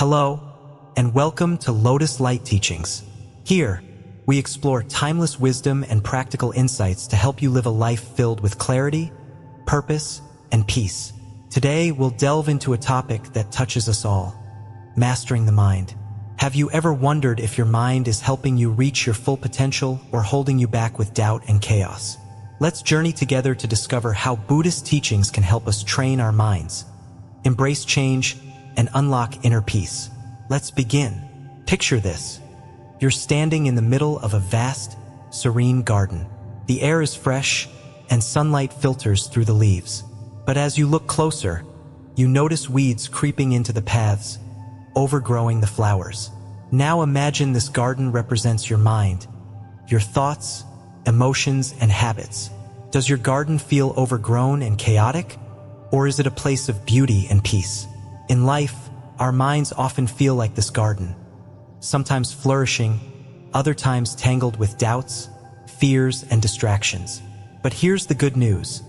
Hello, and welcome to Lotus Light Teachings. Here, we explore timeless wisdom and practical insights to help you live a life filled with clarity, purpose, and peace. Today, we'll delve into a topic that touches us all: mastering the mind. Have you ever wondered if your mind is helping you reach your full potential or holding you back with doubt and chaos? Let's journey together to discover how Buddhist teachings can help us train our minds, embrace change, and unlock inner peace. Let's begin. Picture this. You're standing in the middle of a vast, serene garden. The air is fresh, and sunlight filters through the leaves. But as you look closer, you notice weeds creeping into the paths, overgrowing the flowers. Now imagine this garden represents your mind, your thoughts, emotions, and habits. Does your garden feel overgrown and chaotic, or is it a place of beauty and peace? In life, our minds often feel like this garden, sometimes flourishing, other times tangled with doubts, fears, and distractions. But here's the good news.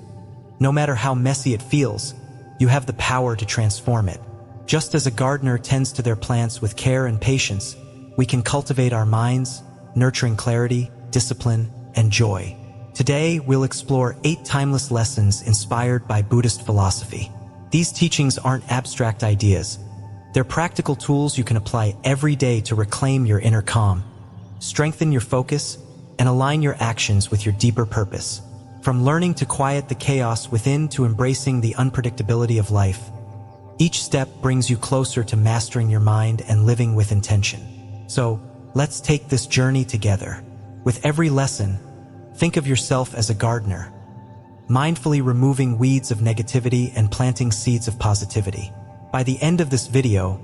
No matter how messy it feels, you have the power to transform it. Just as a gardener tends to their plants with care and patience, we can cultivate our minds, nurturing clarity, discipline, and joy. Today, we'll explore 8 timeless lessons inspired by Buddhist philosophy. These teachings aren't abstract ideas. They're practical tools you can apply every day to reclaim your inner calm, strengthen your focus, and align your actions with your deeper purpose. From learning to quiet the chaos within to embracing the unpredictability of life, each step brings you closer to mastering your mind and living with intention. So, let's take this journey together. With every lesson, think of yourself as a gardener, mindfully removing weeds of negativity and planting seeds of positivity. By the end of this video,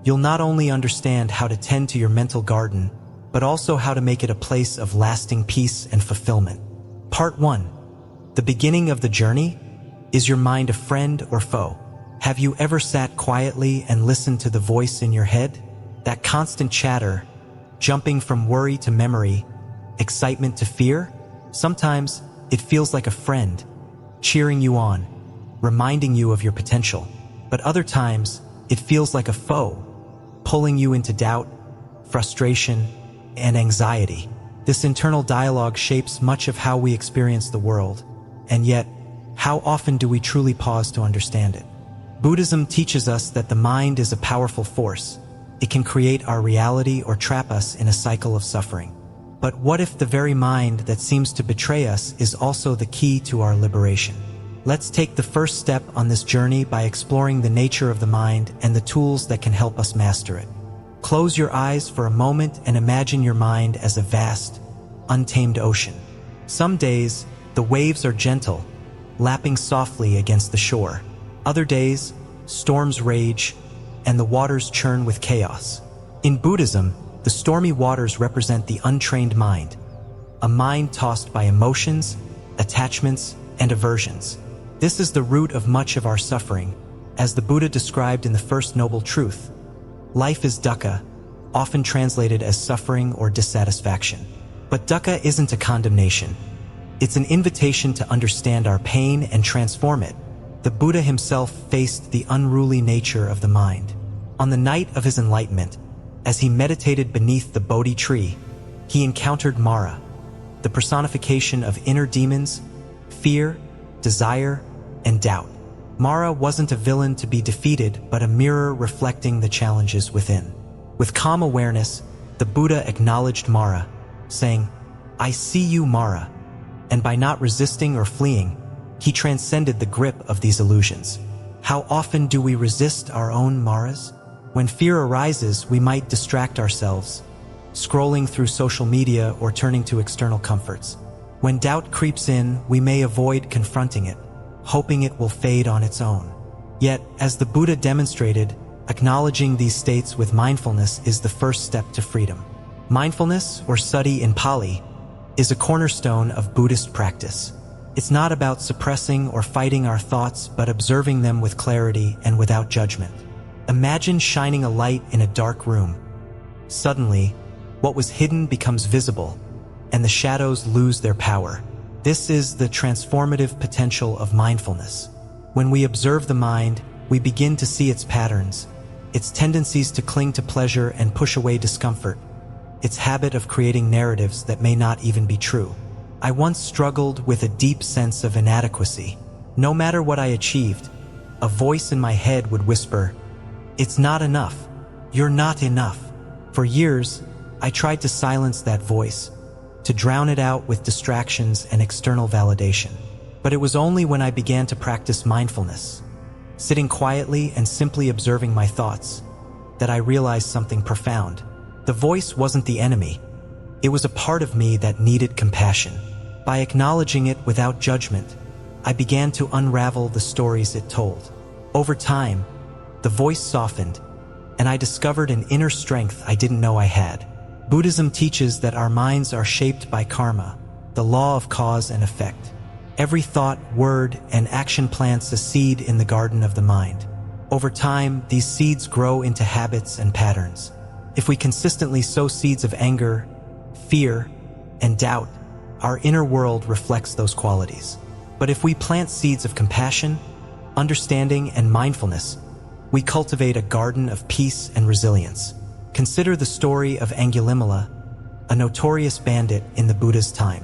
you'll not only understand how to tend to your mental garden, but also how to make it a place of lasting peace and fulfillment. Part 1. The beginning of the journey. Is your mind a friend or foe? Have you ever sat quietly and listened to the voice in your head? That constant chatter, jumping from worry to memory, excitement to fear? Sometimes it feels like a friend, cheering you on, reminding you of your potential. But other times, it feels like a foe, pulling you into doubt, frustration, and anxiety. This internal dialogue shapes much of how we experience the world, and yet, how often do we truly pause to understand it? Buddhism teaches us that the mind is a powerful force. It can create our reality or trap us in a cycle of suffering. But what if the very mind that seems to betray us is also the key to our liberation? Let's take the first step on this journey by exploring the nature of the mind and the tools that can help us master it. Close your eyes for a moment and imagine your mind as a vast, untamed ocean. Some days, the waves are gentle, lapping softly against the shore. Other days, storms rage, and the waters churn with chaos. In Buddhism, the stormy waters represent the untrained mind, a mind tossed by emotions, attachments, and aversions. This is the root of much of our suffering, as the Buddha described in the First Noble Truth. Life is dukkha, often translated as suffering or dissatisfaction. But dukkha isn't a condemnation. It's an invitation to understand our pain and transform it. The Buddha himself faced the unruly nature of the mind. On the night of his enlightenment, as he meditated beneath the Bodhi tree, he encountered Mara, the personification of inner demons, fear, desire, and doubt. Mara wasn't a villain to be defeated, but a mirror reflecting the challenges within. With calm awareness, the Buddha acknowledged Mara, saying, "I see you, Mara," and by not resisting or fleeing, he transcended the grip of these illusions. How often do we resist our own Maras? When fear arises, we might distract ourselves, scrolling through social media or turning to external comforts. When doubt creeps in, we may avoid confronting it, hoping it will fade on its own. Yet, as the Buddha demonstrated, acknowledging these states with mindfulness is the first step to freedom. Mindfulness, or sati in Pali, is a cornerstone of Buddhist practice. It's not about suppressing or fighting our thoughts, but observing them with clarity and without judgment. Imagine shining a light in a dark room. Suddenly, what was hidden becomes visible, and the shadows lose their power. This is the transformative potential of mindfulness. When we observe the mind, we begin to see its patterns, its tendencies to cling to pleasure and push away discomfort, its habit of creating narratives that may not even be true. I once struggled with a deep sense of inadequacy. No matter what I achieved, a voice in my head would whisper, "It's not enough. You're not enough." For years, I tried to silence that voice, to drown it out with distractions and external validation. But it was only when I began to practice mindfulness, sitting quietly and simply observing my thoughts, that I realized something profound. The voice wasn't the enemy. It was a part of me that needed compassion. By acknowledging it without judgment, I began to unravel the stories it told. Over time, the voice softened, and I discovered an inner strength I didn't know I had. Buddhism teaches that our minds are shaped by karma, the law of cause and effect. Every thought, word, and action plants a seed in the garden of the mind. Over time, these seeds grow into habits and patterns. If we consistently sow seeds of anger, fear, and doubt, our inner world reflects those qualities. But if we plant seeds of compassion, understanding, and mindfulness, we cultivate a garden of peace and resilience. Consider the story of Angulimala, a notorious bandit in the Buddha's time.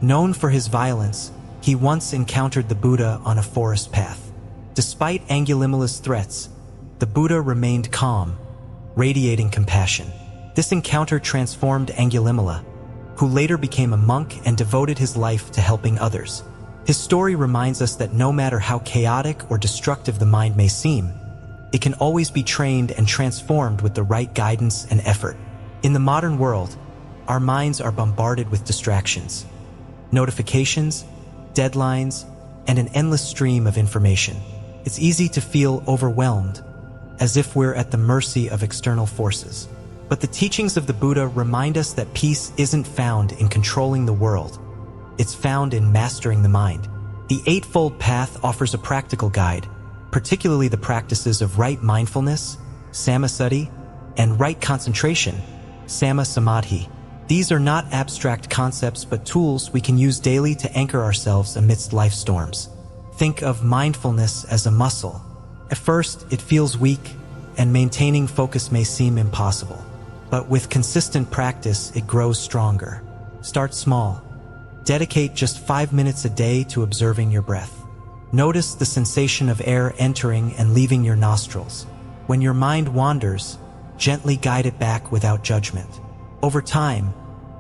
Known for his violence, he once encountered the Buddha on a forest path. Despite Angulimala's threats, the Buddha remained calm, radiating compassion. This encounter transformed Angulimala, who later became a monk and devoted his life to helping others. His story reminds us that no matter how chaotic or destructive the mind may seem, it can always be trained and transformed with the right guidance and effort. In the modern world, our minds are bombarded with distractions, notifications, deadlines, and an endless stream of information. It's easy to feel overwhelmed, as if we're at the mercy of external forces. But the teachings of the Buddha remind us that peace isn't found in controlling the world. It's found in mastering the mind. The Eightfold Path offers a practical guide, particularly the practices of right mindfulness, samasati, and right concentration, samma samadhi. These are not abstract concepts but tools we can use daily to anchor ourselves amidst life storms. Think of mindfulness as a muscle. At first, it feels weak, and maintaining focus may seem impossible. But with consistent practice, it grows stronger. Start small. Dedicate just 5 minutes a day to observing your breath. Notice the sensation of air entering and leaving your nostrils. When your mind wanders, gently guide it back without judgment. Over time,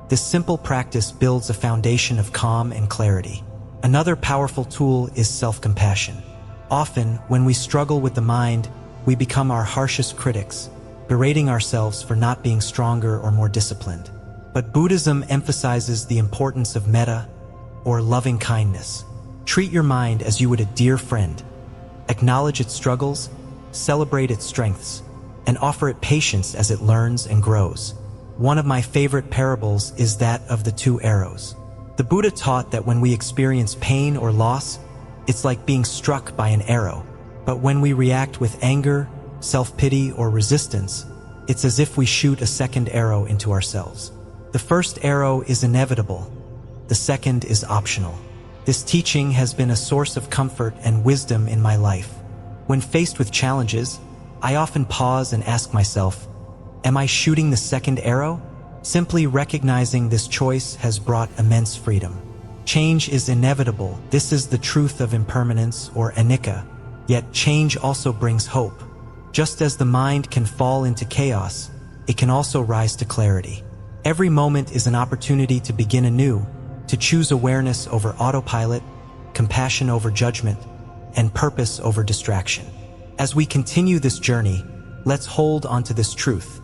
this simple practice builds a foundation of calm and clarity. Another powerful tool is self-compassion. Often, when we struggle with the mind, we become our harshest critics, berating ourselves for not being stronger or more disciplined. But Buddhism emphasizes the importance of metta, or loving kindness. Treat your mind as you would a dear friend. Acknowledge its struggles, celebrate its strengths, and offer it patience as it learns and grows. One of my favorite parables is that of the two arrows. The Buddha taught that when we experience pain or loss, it's like being struck by an arrow. But when we react with anger, self-pity, or resistance, it's as if we shoot a second arrow into ourselves. The first arrow is inevitable. The second is optional. This teaching has been a source of comfort and wisdom in my life. When faced with challenges, I often pause and ask myself, am I shooting the second arrow? Simply recognizing this choice has brought immense freedom. Change is inevitable. This is the truth of impermanence, or anicca. Yet change also brings hope. Just as the mind can fall into chaos, it can also rise to clarity. Every moment is an opportunity to begin anew, to choose awareness over autopilot, compassion over judgment, and purpose over distraction. As we continue this journey, let's hold onto this truth.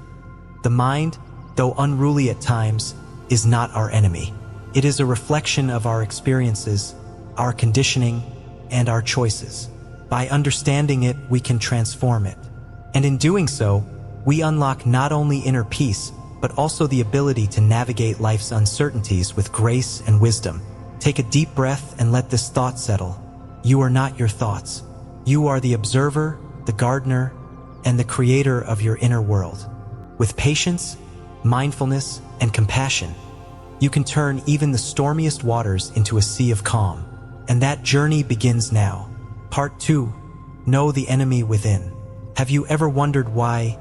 The mind, though unruly at times, is not our enemy. It is a reflection of our experiences, our conditioning, and our choices. By understanding it, we can transform it. And in doing so, we unlock not only inner peace, but also the ability to navigate life's uncertainties with grace and wisdom. Take a deep breath and let this thought settle. You are not your thoughts. You are the observer, the gardener, and the creator of your inner world. With patience, mindfulness, and compassion, you can turn even the stormiest waters into a sea of calm. And that journey begins now. Part 2. Know the enemy within. Have you ever wondered why,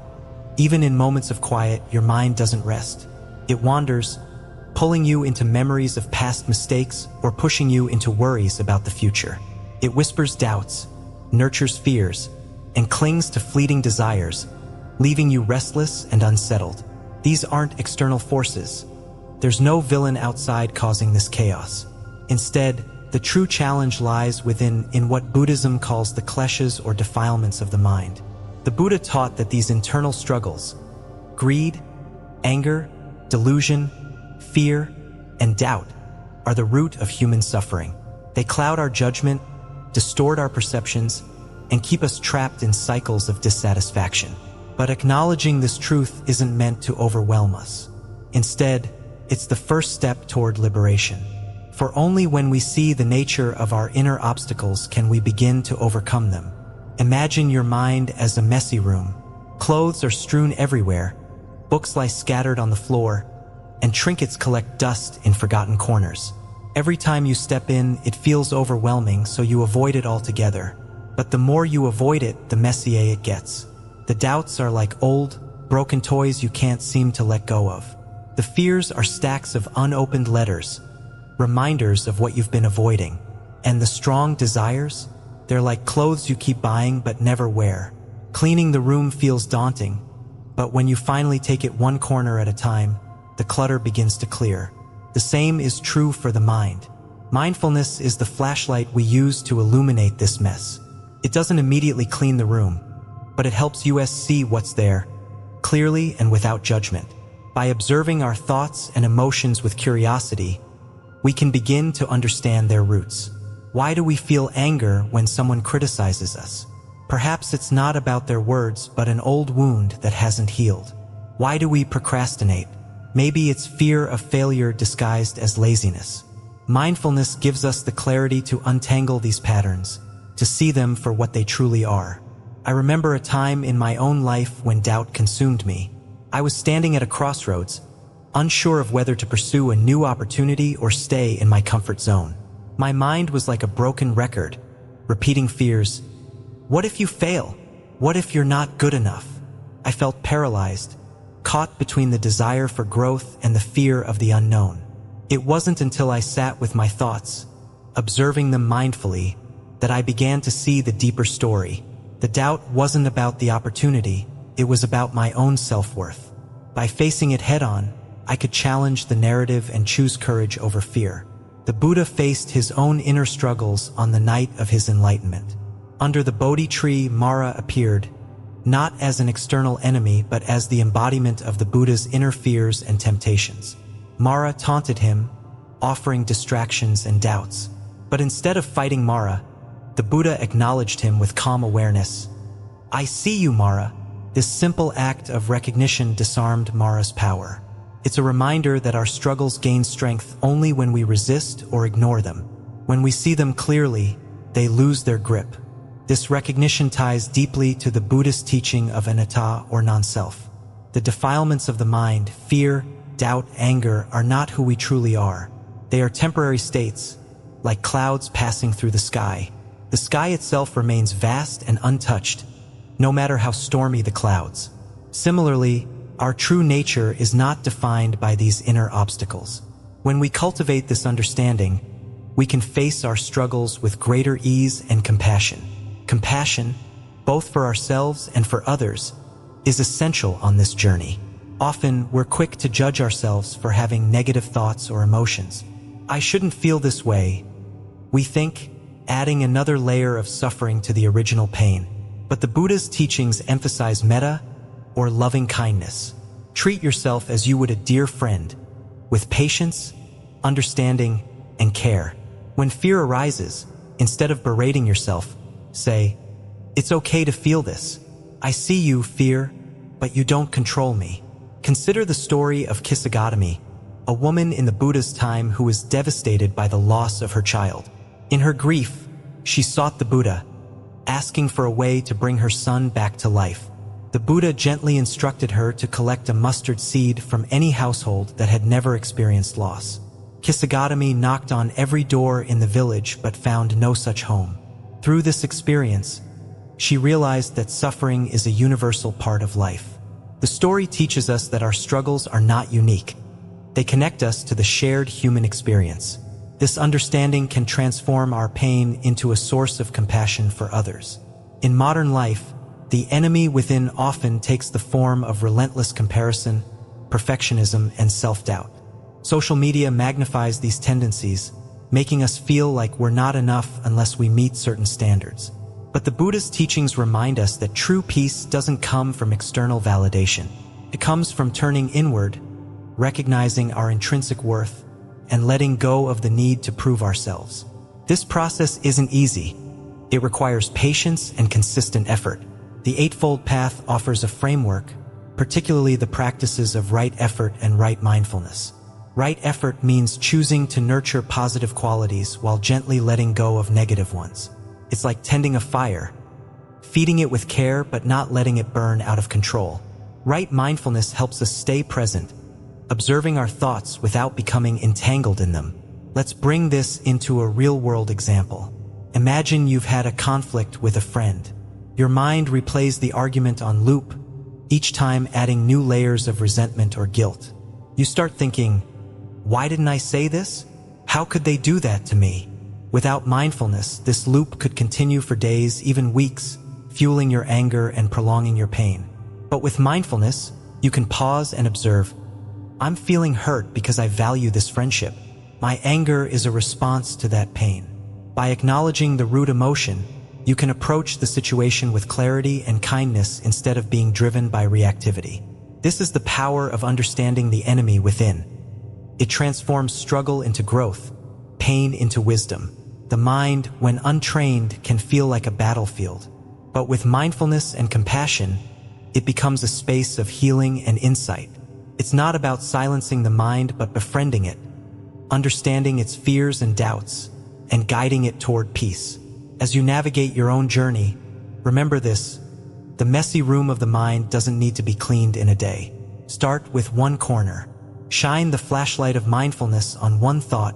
even in moments of quiet, your mind doesn't rest? It wanders, pulling you into memories of past mistakes or pushing you into worries about the future. It whispers doubts, nurtures fears, and clings to fleeting desires, leaving you restless and unsettled. These aren't external forces. There's no villain outside causing this chaos. Instead, the true challenge lies within in what Buddhism calls the kleshas or defilements of the mind. The Buddha taught that these internal struggles, greed, anger, delusion, fear, and doubt, are the root of human suffering. They cloud our judgment, distort our perceptions, and keep us trapped in cycles of dissatisfaction. But acknowledging this truth isn't meant to overwhelm us. Instead, it's the first step toward liberation. For only when we see the nature of our inner obstacles can we begin to overcome them. Imagine your mind as a messy room. Clothes are strewn everywhere, books lie scattered on the floor, and trinkets collect dust in forgotten corners. Every time you step in, it feels overwhelming, so you avoid it altogether. But the more you avoid it, the messier it gets. The doubts are like old, broken toys you can't seem to let go of. The fears are stacks of unopened letters, reminders of what you've been avoiding. And the strong desires? They're like clothes you keep buying but never wear. Cleaning the room feels daunting, but when you finally take it one corner at a time, the clutter begins to clear. The same is true for the mind. Mindfulness is the flashlight we use to illuminate this mess. It doesn't immediately clean the room, but it helps us see what's there, clearly and without judgment. By observing our thoughts and emotions with curiosity, we can begin to understand their roots. Why do we feel anger when someone criticizes us? Perhaps it's not about their words, but an old wound that hasn't healed. Why do we procrastinate? Maybe it's fear of failure disguised as laziness. Mindfulness gives us the clarity to untangle these patterns, to see them for what they truly are. I remember a time in my own life when doubt consumed me. I was standing at a crossroads, unsure of whether to pursue a new opportunity or stay in my comfort zone. My mind was like a broken record, repeating fears. What if you fail? What if you're not good enough? I felt paralyzed, caught between the desire for growth and the fear of the unknown. It wasn't until I sat with my thoughts, observing them mindfully, that I began to see the deeper story. The doubt wasn't about the opportunity, it was about my own self-worth. By facing it head-on, I could challenge the narrative and choose courage over fear. The Buddha faced his own inner struggles on the night of his enlightenment. Under the Bodhi tree, Mara appeared, not as an external enemy but as the embodiment of the Buddha's inner fears and temptations. Mara taunted him, offering distractions and doubts. But instead of fighting Mara, the Buddha acknowledged him with calm awareness. I see you, Mara. This simple act of recognition disarmed Mara's power. It's a reminder that our struggles gain strength only when we resist or ignore them. When we see them clearly, they lose their grip. This recognition ties deeply to the Buddhist teaching of anatta or non-self. The defilements of the mind, fear, doubt, anger, are not who we truly are. They are temporary states, like clouds passing through the sky. The sky itself remains vast and untouched, no matter how stormy the clouds. Similarly, our true nature is not defined by these inner obstacles. When we cultivate this understanding, we can face our struggles with greater ease and compassion. Compassion, both for ourselves and for others, is essential on this journey. Often, we're quick to judge ourselves for having negative thoughts or emotions. I shouldn't feel this way, we think, adding another layer of suffering to the original pain. But the Buddha's teachings emphasize metta, or loving kindness. Treat yourself as you would a dear friend, with patience, understanding, and care. When fear arises, instead of berating yourself, say, "It's okay to feel this. I see you, fear, but you don't control me." Consider the story of Kisagami, a woman in the Buddha's time who was devastated by the loss of her child. In her grief, she sought the Buddha, asking for a way to bring her son back to life. The Buddha gently instructed her to collect a mustard seed from any household that had never experienced loss. Kisagami knocked on every door in the village but found no such home. Through this experience, she realized that suffering is a universal part of life. The story teaches us that our struggles are not unique. They connect us to the shared human experience. This understanding can transform our pain into a source of compassion for others. In modern life, the enemy within often takes the form of relentless comparison, perfectionism, and self-doubt. Social media magnifies these tendencies, making us feel like we're not enough unless we meet certain standards. But the Buddhist teachings remind us that true peace doesn't come from external validation. It comes from turning inward, recognizing our intrinsic worth, and letting go of the need to prove ourselves. This process isn't easy. It requires patience and consistent effort. The Eightfold Path offers a framework, particularly the practices of right effort and right mindfulness. Right effort means choosing to nurture positive qualities while gently letting go of negative ones. It's like tending a fire, feeding it with care but not letting it burn out of control. Right mindfulness helps us stay present, observing our thoughts without becoming entangled in them. Let's bring this into a real-world example. Imagine you've had a conflict with a friend. Your mind replays the argument on loop, each time adding new layers of resentment or guilt. You start thinking, why didn't I say this? How could they do that to me? Without mindfulness, this loop could continue for days, even weeks, fueling your anger and prolonging your pain. But with mindfulness, you can pause and observe, I'm feeling hurt because I value this friendship. My anger is a response to that pain. By acknowledging the root emotion, you can approach the situation with clarity and kindness instead of being driven by reactivity. This is the power of understanding the enemy within. It transforms struggle into growth, pain into wisdom. The mind, when untrained, can feel like a battlefield. But with mindfulness and compassion, it becomes a space of healing and insight. It's not about silencing the mind but befriending it, understanding its fears and doubts, and guiding it toward peace. As you navigate your own journey, remember this: the messy room of the mind doesn't need to be cleaned in a day. Start with one corner. Shine the flashlight of mindfulness on one thought,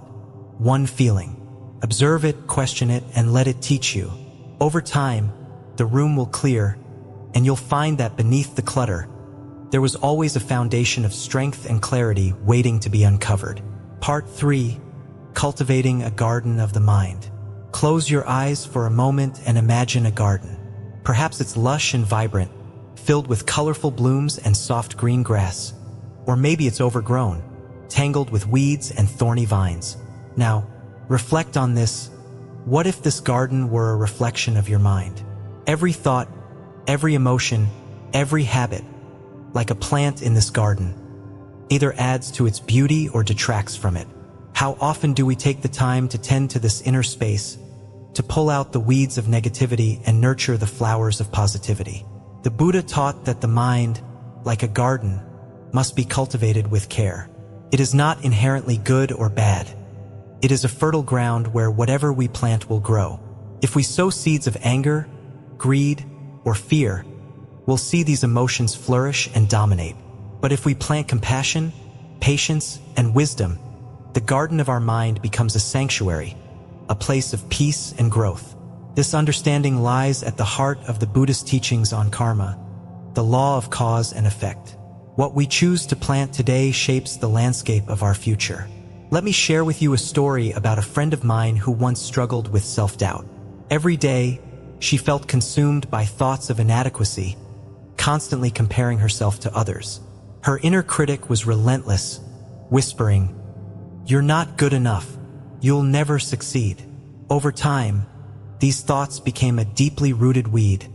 one feeling. Observe it, question it, and let it teach you. Over time, the room will clear, and you'll find that beneath the clutter, there was always a foundation of strength and clarity waiting to be uncovered. Part 3: Cultivating a Garden of the Mind. Close your eyes for a moment and imagine a garden. Perhaps it's lush and vibrant, filled with colorful blooms and soft green grass. Or maybe it's overgrown, tangled with weeds and thorny vines. Now, reflect on this. What if this garden were a reflection of your mind? Every thought, every emotion, every habit, like a plant in this garden, either adds to its beauty or detracts from it. How often do we take the time to tend to this inner space, to pull out the weeds of negativity and nurture the flowers of positivity? The Buddha taught that the mind, like a garden, must be cultivated with care. It is not inherently good or bad. It is a fertile ground where whatever we plant will grow. If we sow seeds of anger, greed, or fear, we'll see these emotions flourish and dominate. But if we plant compassion, patience, and wisdom, the garden of our mind becomes a sanctuary, a place of peace and growth. This understanding lies at the heart of the Buddhist teachings on karma, the law of cause and effect. What we choose to plant today shapes the landscape of our future. Let me share with you a story about a friend of mine who once struggled with self-doubt. Every day, she felt consumed by thoughts of inadequacy, constantly comparing herself to others. Her inner critic was relentless, whispering, "You're not good enough. You'll never succeed." Over time, these thoughts became a deeply rooted weed,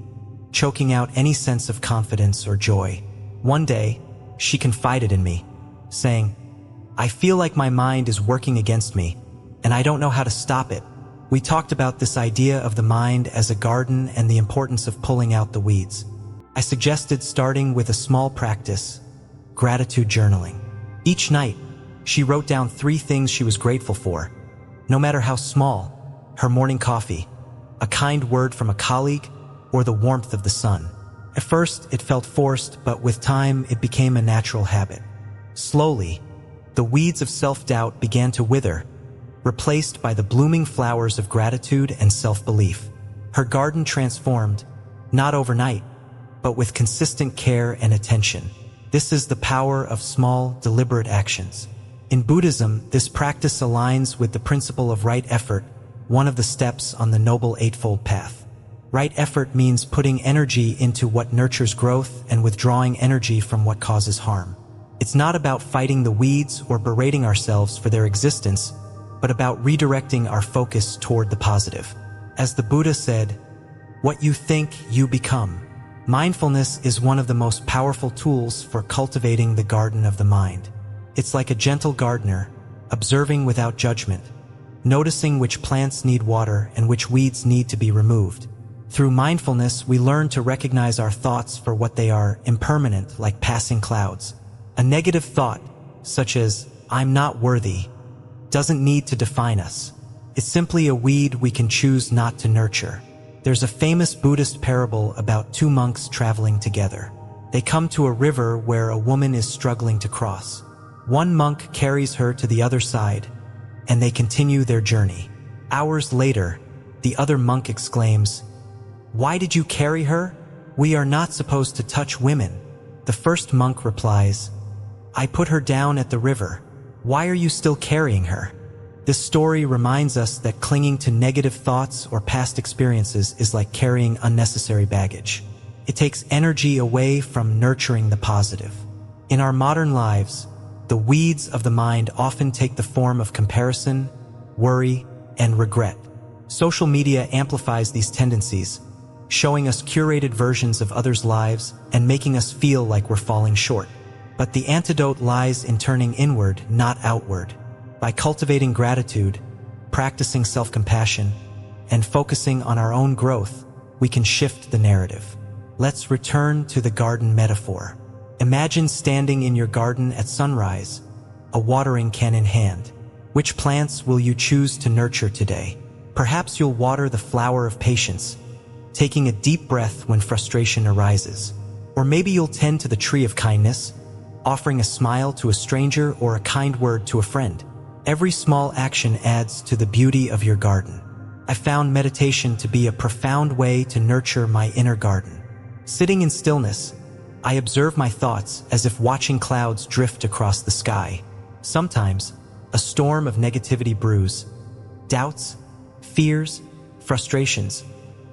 choking out any sense of confidence or joy. One day, she confided in me, saying, "I feel like my mind is working against me, and I don't know how to stop it." We talked about this idea of the mind as a garden and the importance of pulling out the weeds. I suggested starting with a small practice, gratitude journaling. Each night, she wrote down 3 things she was grateful for, no matter how small: her morning coffee, a kind word from a colleague, or the warmth of the sun. At first, it felt forced, but with time, it became a natural habit. Slowly, the weeds of self-doubt began to wither, replaced by the blooming flowers of gratitude and self-belief. Her garden transformed, not overnight, but with consistent care and attention. This is the power of small, deliberate actions. In Buddhism, this practice aligns with the principle of right effort, one of the steps on the Noble Eightfold Path. Right effort means putting energy into what nurtures growth and withdrawing energy from what causes harm. It's not about fighting the weeds or berating ourselves for their existence, but about redirecting our focus toward the positive. As the Buddha said, "What you think, you become." Mindfulness is one of the most powerful tools for cultivating the garden of the mind. It's like a gentle gardener, observing without judgment, noticing which plants need water and which weeds need to be removed. Through mindfulness, we learn to recognize our thoughts for what they are, impermanent, like passing clouds. A negative thought, such as, "I'm not worthy," doesn't need to define us. It's simply a weed we can choose not to nurture. There's a famous Buddhist parable about two monks traveling together. They come to a river where a woman is struggling to cross. One monk carries her to the other side, and they continue their journey. Hours later, the other monk exclaims, "Why did you carry her? We are not supposed to touch women." The first monk replies, "I put her down at the river. Why are you still carrying her?" This story reminds us that clinging to negative thoughts or past experiences is like carrying unnecessary baggage. It takes energy away from nurturing the positive. In our modern lives, the weeds of the mind often take the form of comparison, worry, and regret. Social media amplifies these tendencies, showing us curated versions of others' lives and making us feel like we're falling short. But the antidote lies in turning inward, not outward. By cultivating gratitude, practicing self-compassion, and focusing on our own growth, we can shift the narrative. Let's return to the garden metaphor. Imagine standing in your garden at sunrise, a watering can in hand. Which plants will you choose to nurture today? Perhaps you'll water the flower of patience, taking a deep breath when frustration arises. Or maybe you'll tend to the tree of kindness, offering a smile to a stranger or a kind word to a friend. Every small action adds to the beauty of your garden. I found meditation to be a profound way to nurture my inner garden. Sitting in stillness, I observe my thoughts as if watching clouds drift across the sky. Sometimes, a storm of negativity brews, doubts, fears, frustrations,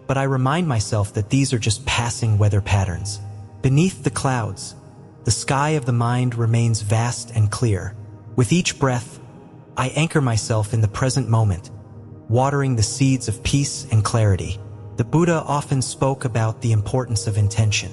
but I remind myself that these are just passing weather patterns. Beneath the clouds, the sky of the mind remains vast and clear. With each breath, I anchor myself in the present moment, watering the seeds of peace and clarity. The Buddha often spoke about the importance of intention.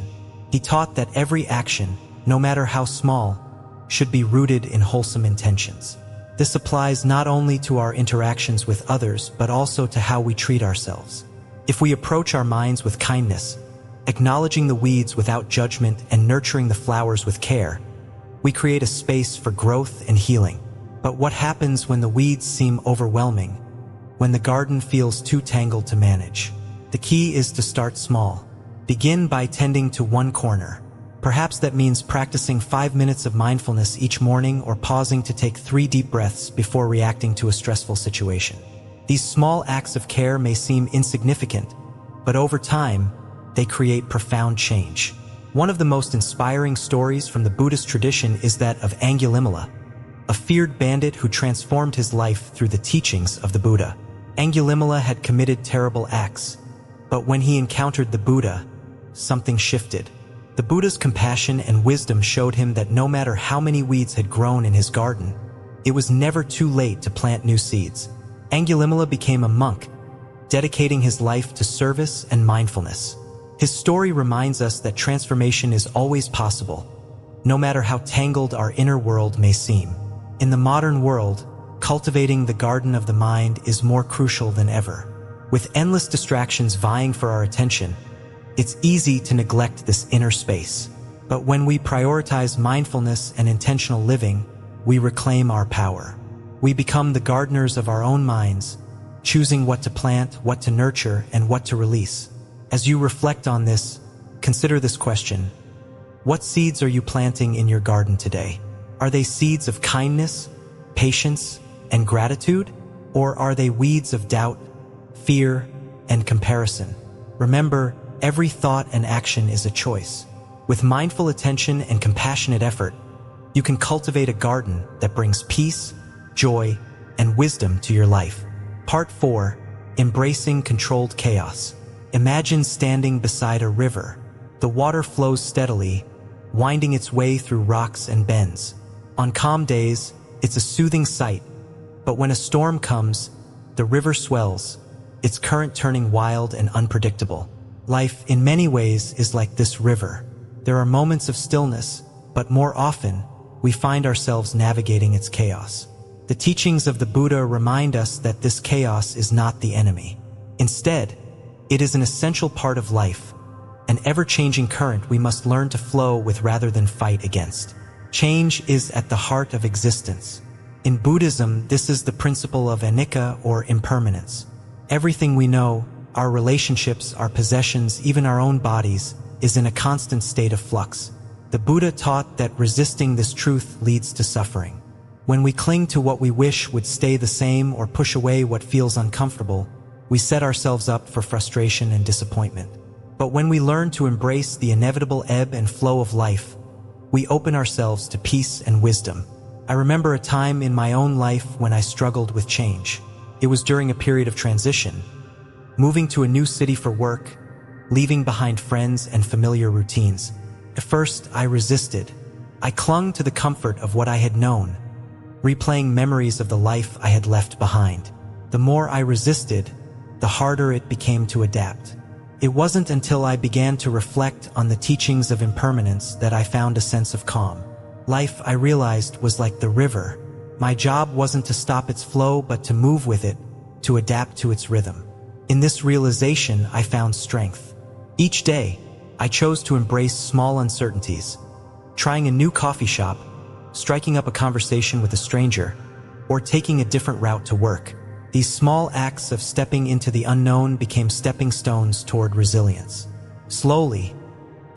He taught that every action, no matter how small, should be rooted in wholesome intentions. This applies not only to our interactions with others, but also to how we treat ourselves. If we approach our minds with kindness, acknowledging the weeds without judgment and nurturing the flowers with care, we create a space for growth and healing. But what happens when the weeds seem overwhelming, when the garden feels too tangled to manage? The key is to start small. Begin by tending to one corner. Perhaps that means practicing 5 minutes of mindfulness each morning or pausing to take 3 deep breaths before reacting to a stressful situation. These small acts of care may seem insignificant, but over time, they create profound change. One of the most inspiring stories from the Buddhist tradition is that of Angulimala, a feared bandit who transformed his life through the teachings of the Buddha. Angulimala had committed terrible acts, but when he encountered the Buddha, something shifted. The Buddha's compassion and wisdom showed him that no matter how many weeds had grown in his garden, it was never too late to plant new seeds. Angulimala became a monk, dedicating his life to service and mindfulness. His story reminds us that transformation is always possible, no matter how tangled our inner world may seem. In the modern world, cultivating the garden of the mind is more crucial than ever. With endless distractions vying for our attention, it's easy to neglect this inner space. But when we prioritize mindfulness and intentional living, we reclaim our power. We become the gardeners of our own minds, choosing what to plant, what to nurture, and what to release. As you reflect on this, consider this question. What seeds are you planting in your garden today? Are they seeds of kindness, patience, and gratitude? Or are they weeds of doubt, fear, and comparison? Remember, Every thought and action is a choice. With mindful attention and compassionate effort, you can cultivate a garden that brings peace, joy, and wisdom to your life. Part 4. Embracing controlled chaos. Imagine standing beside a river. The water flows steadily, winding its way through rocks and bends. On calm days, it's a soothing sight, but when a storm comes, the river swells, its current turning wild and unpredictable. Life, in many ways, is like this river. There are moments of stillness, but more often, we find ourselves navigating its chaos. The teachings of the Buddha remind us that this chaos is not the enemy. Instead, it is an essential part of life, an ever-changing current we must learn to flow with rather than fight against. Change is at the heart of existence. In Buddhism, this is the principle of anicca, or impermanence. Everything we know, our relationships, our possessions, even our own bodies, is in a constant state of flux. The Buddha taught that resisting this truth leads to suffering. When we cling to what we wish would stay the same or push away what feels uncomfortable, we set ourselves up for frustration and disappointment. But when we learn to embrace the inevitable ebb and flow of life, we open ourselves to peace and wisdom. I remember a time in my own life when I struggled with change. It was during a period of transition, moving to a new city for work, leaving behind friends and familiar routines. At first, I resisted. I clung to the comfort of what I had known, replaying memories of the life I had left behind. The more I resisted, the harder it became to adapt. It wasn't until I began to reflect on the teachings of impermanence that I found a sense of calm. Life, I realized, was like the river. My job wasn't to stop its flow, but to move with it, to adapt to its rhythm. In this realization, I found strength. Each day, I chose to embrace small uncertainties, trying a new coffee shop, striking up a conversation with a stranger, or taking a different route to work. These small acts of stepping into the unknown became stepping stones toward resilience. Slowly,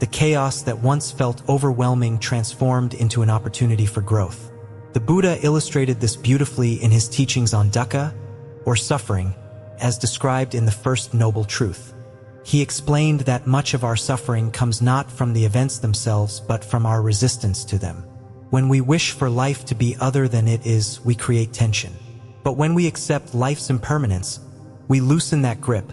the chaos that once felt overwhelming transformed into an opportunity for growth. The Buddha illustrated this beautifully in his teachings on dukkha, or suffering, as described in the First Noble Truth. He explained that much of our suffering comes not from the events themselves but from our resistance to them. When we wish for life to be other than it is, we create tension. But when we accept life's impermanence, we loosen that grip,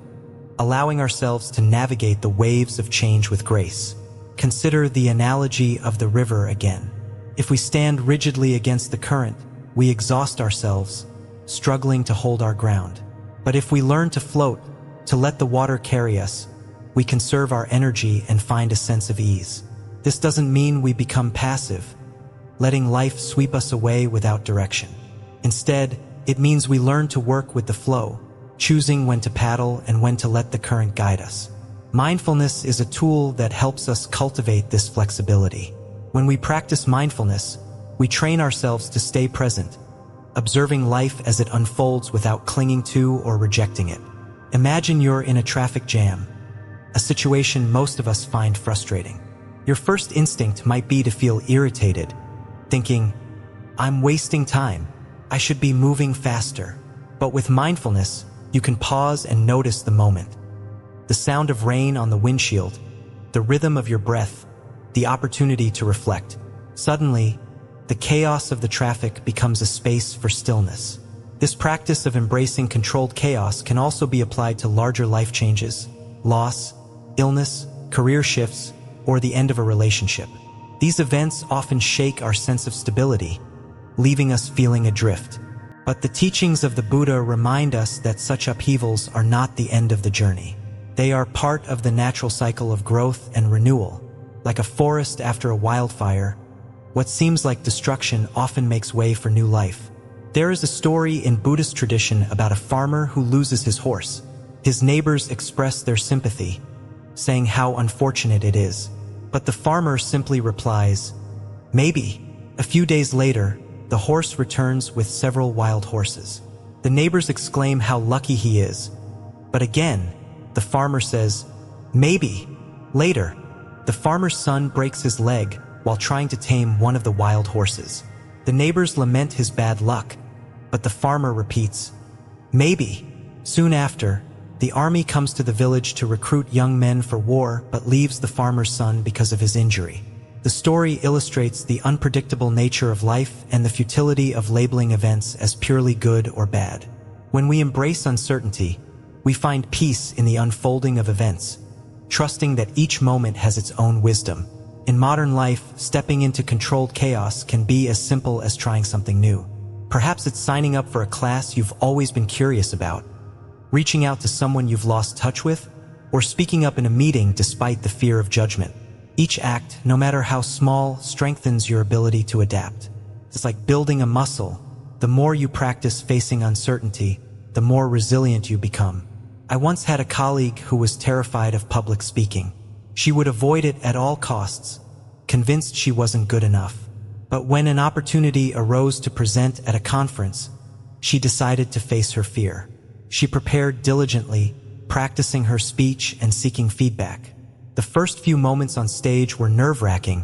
allowing ourselves to navigate the waves of change with grace. Consider the analogy of the river again. If we stand rigidly against the current, we exhaust ourselves, struggling to hold our ground. But if we learn to float, to let the water carry us, we conserve our energy and find a sense of ease. This doesn't mean we become passive, letting life sweep us away without direction. Instead, it means we learn to work with the flow, choosing when to paddle and when to let the current guide us. Mindfulness is a tool that helps us cultivate this flexibility. When we practice mindfulness, we train ourselves to stay present, observing life as it unfolds without clinging to or rejecting it. Imagine you're in a traffic jam, a situation most of us find frustrating. Your first instinct might be to feel irritated, thinking, "I'm wasting time. I should be moving faster." But with mindfulness, you can pause and notice the moment. The sound of rain on the windshield, the rhythm of your breath, the opportunity to reflect. Suddenly, the chaos of the traffic becomes a space for stillness. This practice of embracing controlled chaos can also be applied to larger life changes, loss, illness, career shifts, or the end of a relationship. These events often shake our sense of stability, leaving us feeling adrift. But the teachings of the Buddha remind us that such upheavals are not the end of the journey. They are part of the natural cycle of growth and renewal. Like a forest after a wildfire, what seems like destruction often makes way for new life. There is a story in Buddhist tradition about a farmer who loses his horse. His neighbors express their sympathy, saying how unfortunate it is. But the farmer simply replies, "Maybe." A few days later, the horse returns with several wild horses. The neighbors exclaim how lucky he is. But again, the farmer says, "Maybe." Later, the farmer's son breaks his leg while trying to tame one of the wild horses. The neighbors lament his bad luck, but the farmer repeats, "Maybe." Soon after, The army comes to the village to recruit young men for war, but leaves the farmer's son because of his injury. The story illustrates the unpredictable nature of life and the futility of labeling events as purely good or bad. When we embrace uncertainty, we find peace in the unfolding of events, trusting that each moment has its own wisdom. In modern life, stepping into controlled chaos can be as simple as trying something new. Perhaps it's signing up for a class you've always been curious about, reaching out to someone you've lost touch with, or speaking up in a meeting despite the fear of judgment. Each act, no matter how small, strengthens your ability to adapt. It's like building a muscle. The more you practice facing uncertainty, the more resilient you become. I once had a colleague who was terrified of public speaking. She would avoid it at all costs, convinced she wasn't good enough. But when an opportunity arose to present at a conference, she decided to face her fear. She prepared diligently, practicing her speech and seeking feedback. The first few moments on stage were nerve-wracking,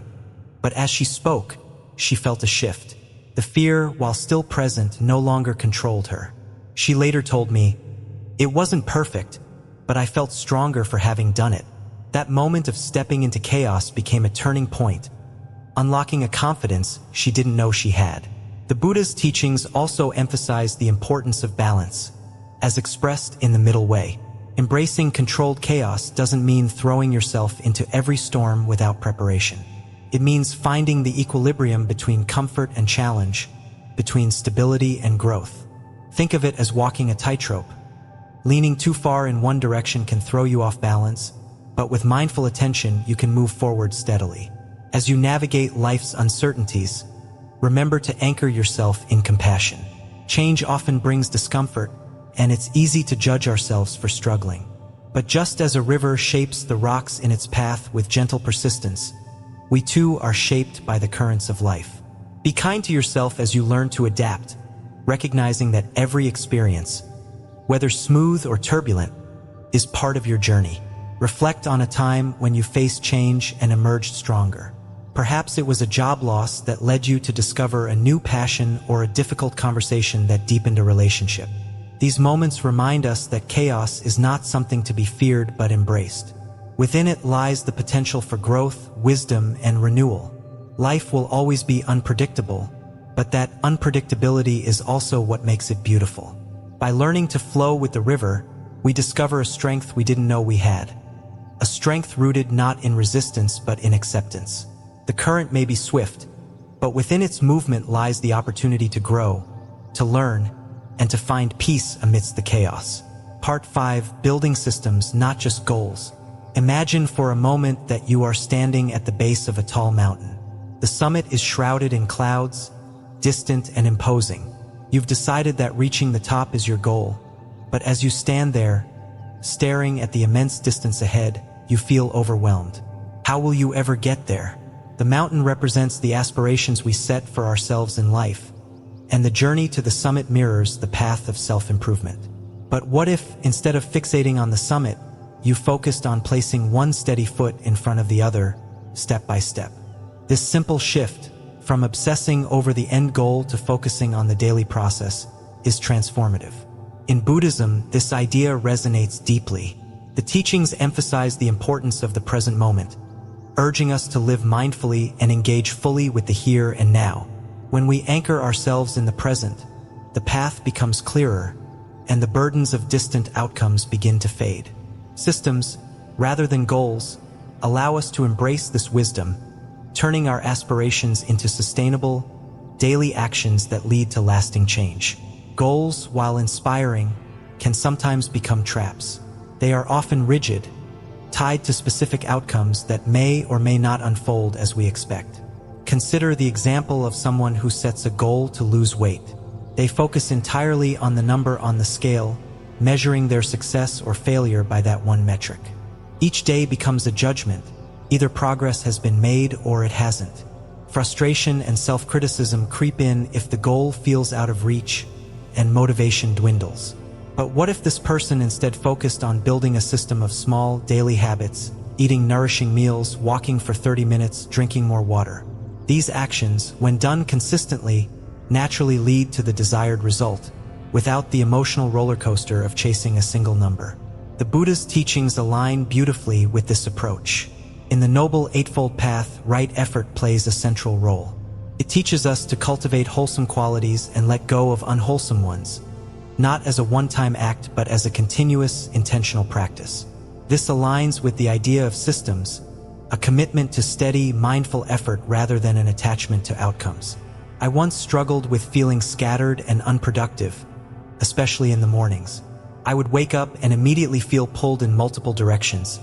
but as she spoke, she felt a shift. The fear, while still present, no longer controlled her. She later told me, "It wasn't perfect, but I felt stronger for having done it." That moment of stepping into chaos became a turning point, unlocking a confidence she didn't know she had. The Buddha's teachings also emphasize the importance of balance, as expressed in the middle way. Embracing controlled chaos doesn't mean throwing yourself into every storm without preparation. It means finding the equilibrium between comfort and challenge, between stability and growth. Think of it as walking a tightrope. Leaning too far in one direction can throw you off balance, but with mindful attention, you can move forward steadily. As you navigate life's uncertainties, remember to anchor yourself in compassion. Change often brings discomfort, and it's easy to judge ourselves for struggling. But just as a river shapes the rocks in its path with gentle persistence, we too are shaped by the currents of life. Be kind to yourself as you learn to adapt, recognizing that every experience, whether smooth or turbulent, is part of your journey. Reflect on a time when you faced change and emerged stronger. Perhaps it was a job loss that led you to discover a new passion or a difficult conversation that deepened a relationship. These moments remind us that chaos is not something to be feared but embraced. Within it lies the potential for growth, wisdom, and renewal. Life will always be unpredictable, but that unpredictability is also what makes it beautiful. By learning to flow with the river, we discover a strength we didn't know we had. A strength rooted not in resistance but in acceptance. The current may be swift, but within its movement lies the opportunity to grow, to learn, and to find peace amidst the chaos. Part 5. Building systems, not just goals. Imagine for a moment that you are standing at the base of a tall mountain. The summit is shrouded in clouds, distant and imposing. You've decided that reaching the top is your goal, but as you stand there, staring at the immense distance ahead, you feel overwhelmed. How will you ever get there? The mountain represents the aspirations we set for ourselves in life, and the journey to the summit mirrors the path of self-improvement. But what if, instead of fixating on the summit, you focused on placing one steady foot in front of the other, step by step? This simple shift, from obsessing over the end goal to focusing on the daily process, is transformative. In Buddhism, this idea resonates deeply. The teachings emphasize the importance of the present moment, urging us to live mindfully and engage fully with the here and now. When we anchor ourselves in the present, the path becomes clearer, and the burdens of distant outcomes begin to fade. Systems, rather than goals, allow us to embrace this wisdom, turning our aspirations into sustainable, daily actions that lead to lasting change. Goals, while inspiring, can sometimes become traps. They are often rigid, tied to specific outcomes that may or may not unfold as we expect. Consider the example of someone who sets a goal to lose weight. They focus entirely on the number on the scale, measuring their success or failure by that one metric. Each day becomes a judgment. Either progress has been made or it hasn't. Frustration and self-criticism creep in if the goal feels out of reach, and motivation dwindles. But what if this person instead focused on building a system of small, daily habits, eating nourishing meals, walking for 30 minutes, drinking more water? These actions, when done consistently, naturally lead to the desired result, without the emotional roller coaster of chasing a single number. The Buddha's teachings align beautifully with this approach. In the Noble Eightfold Path, right effort plays a central role. It teaches us to cultivate wholesome qualities and let go of unwholesome ones, not as a one-time act but as a continuous, intentional practice. This aligns with the idea of systems, a commitment to steady, mindful effort rather than an attachment to outcomes. I once struggled with feeling scattered and unproductive, especially in the mornings. I would wake up and immediately feel pulled in multiple directions,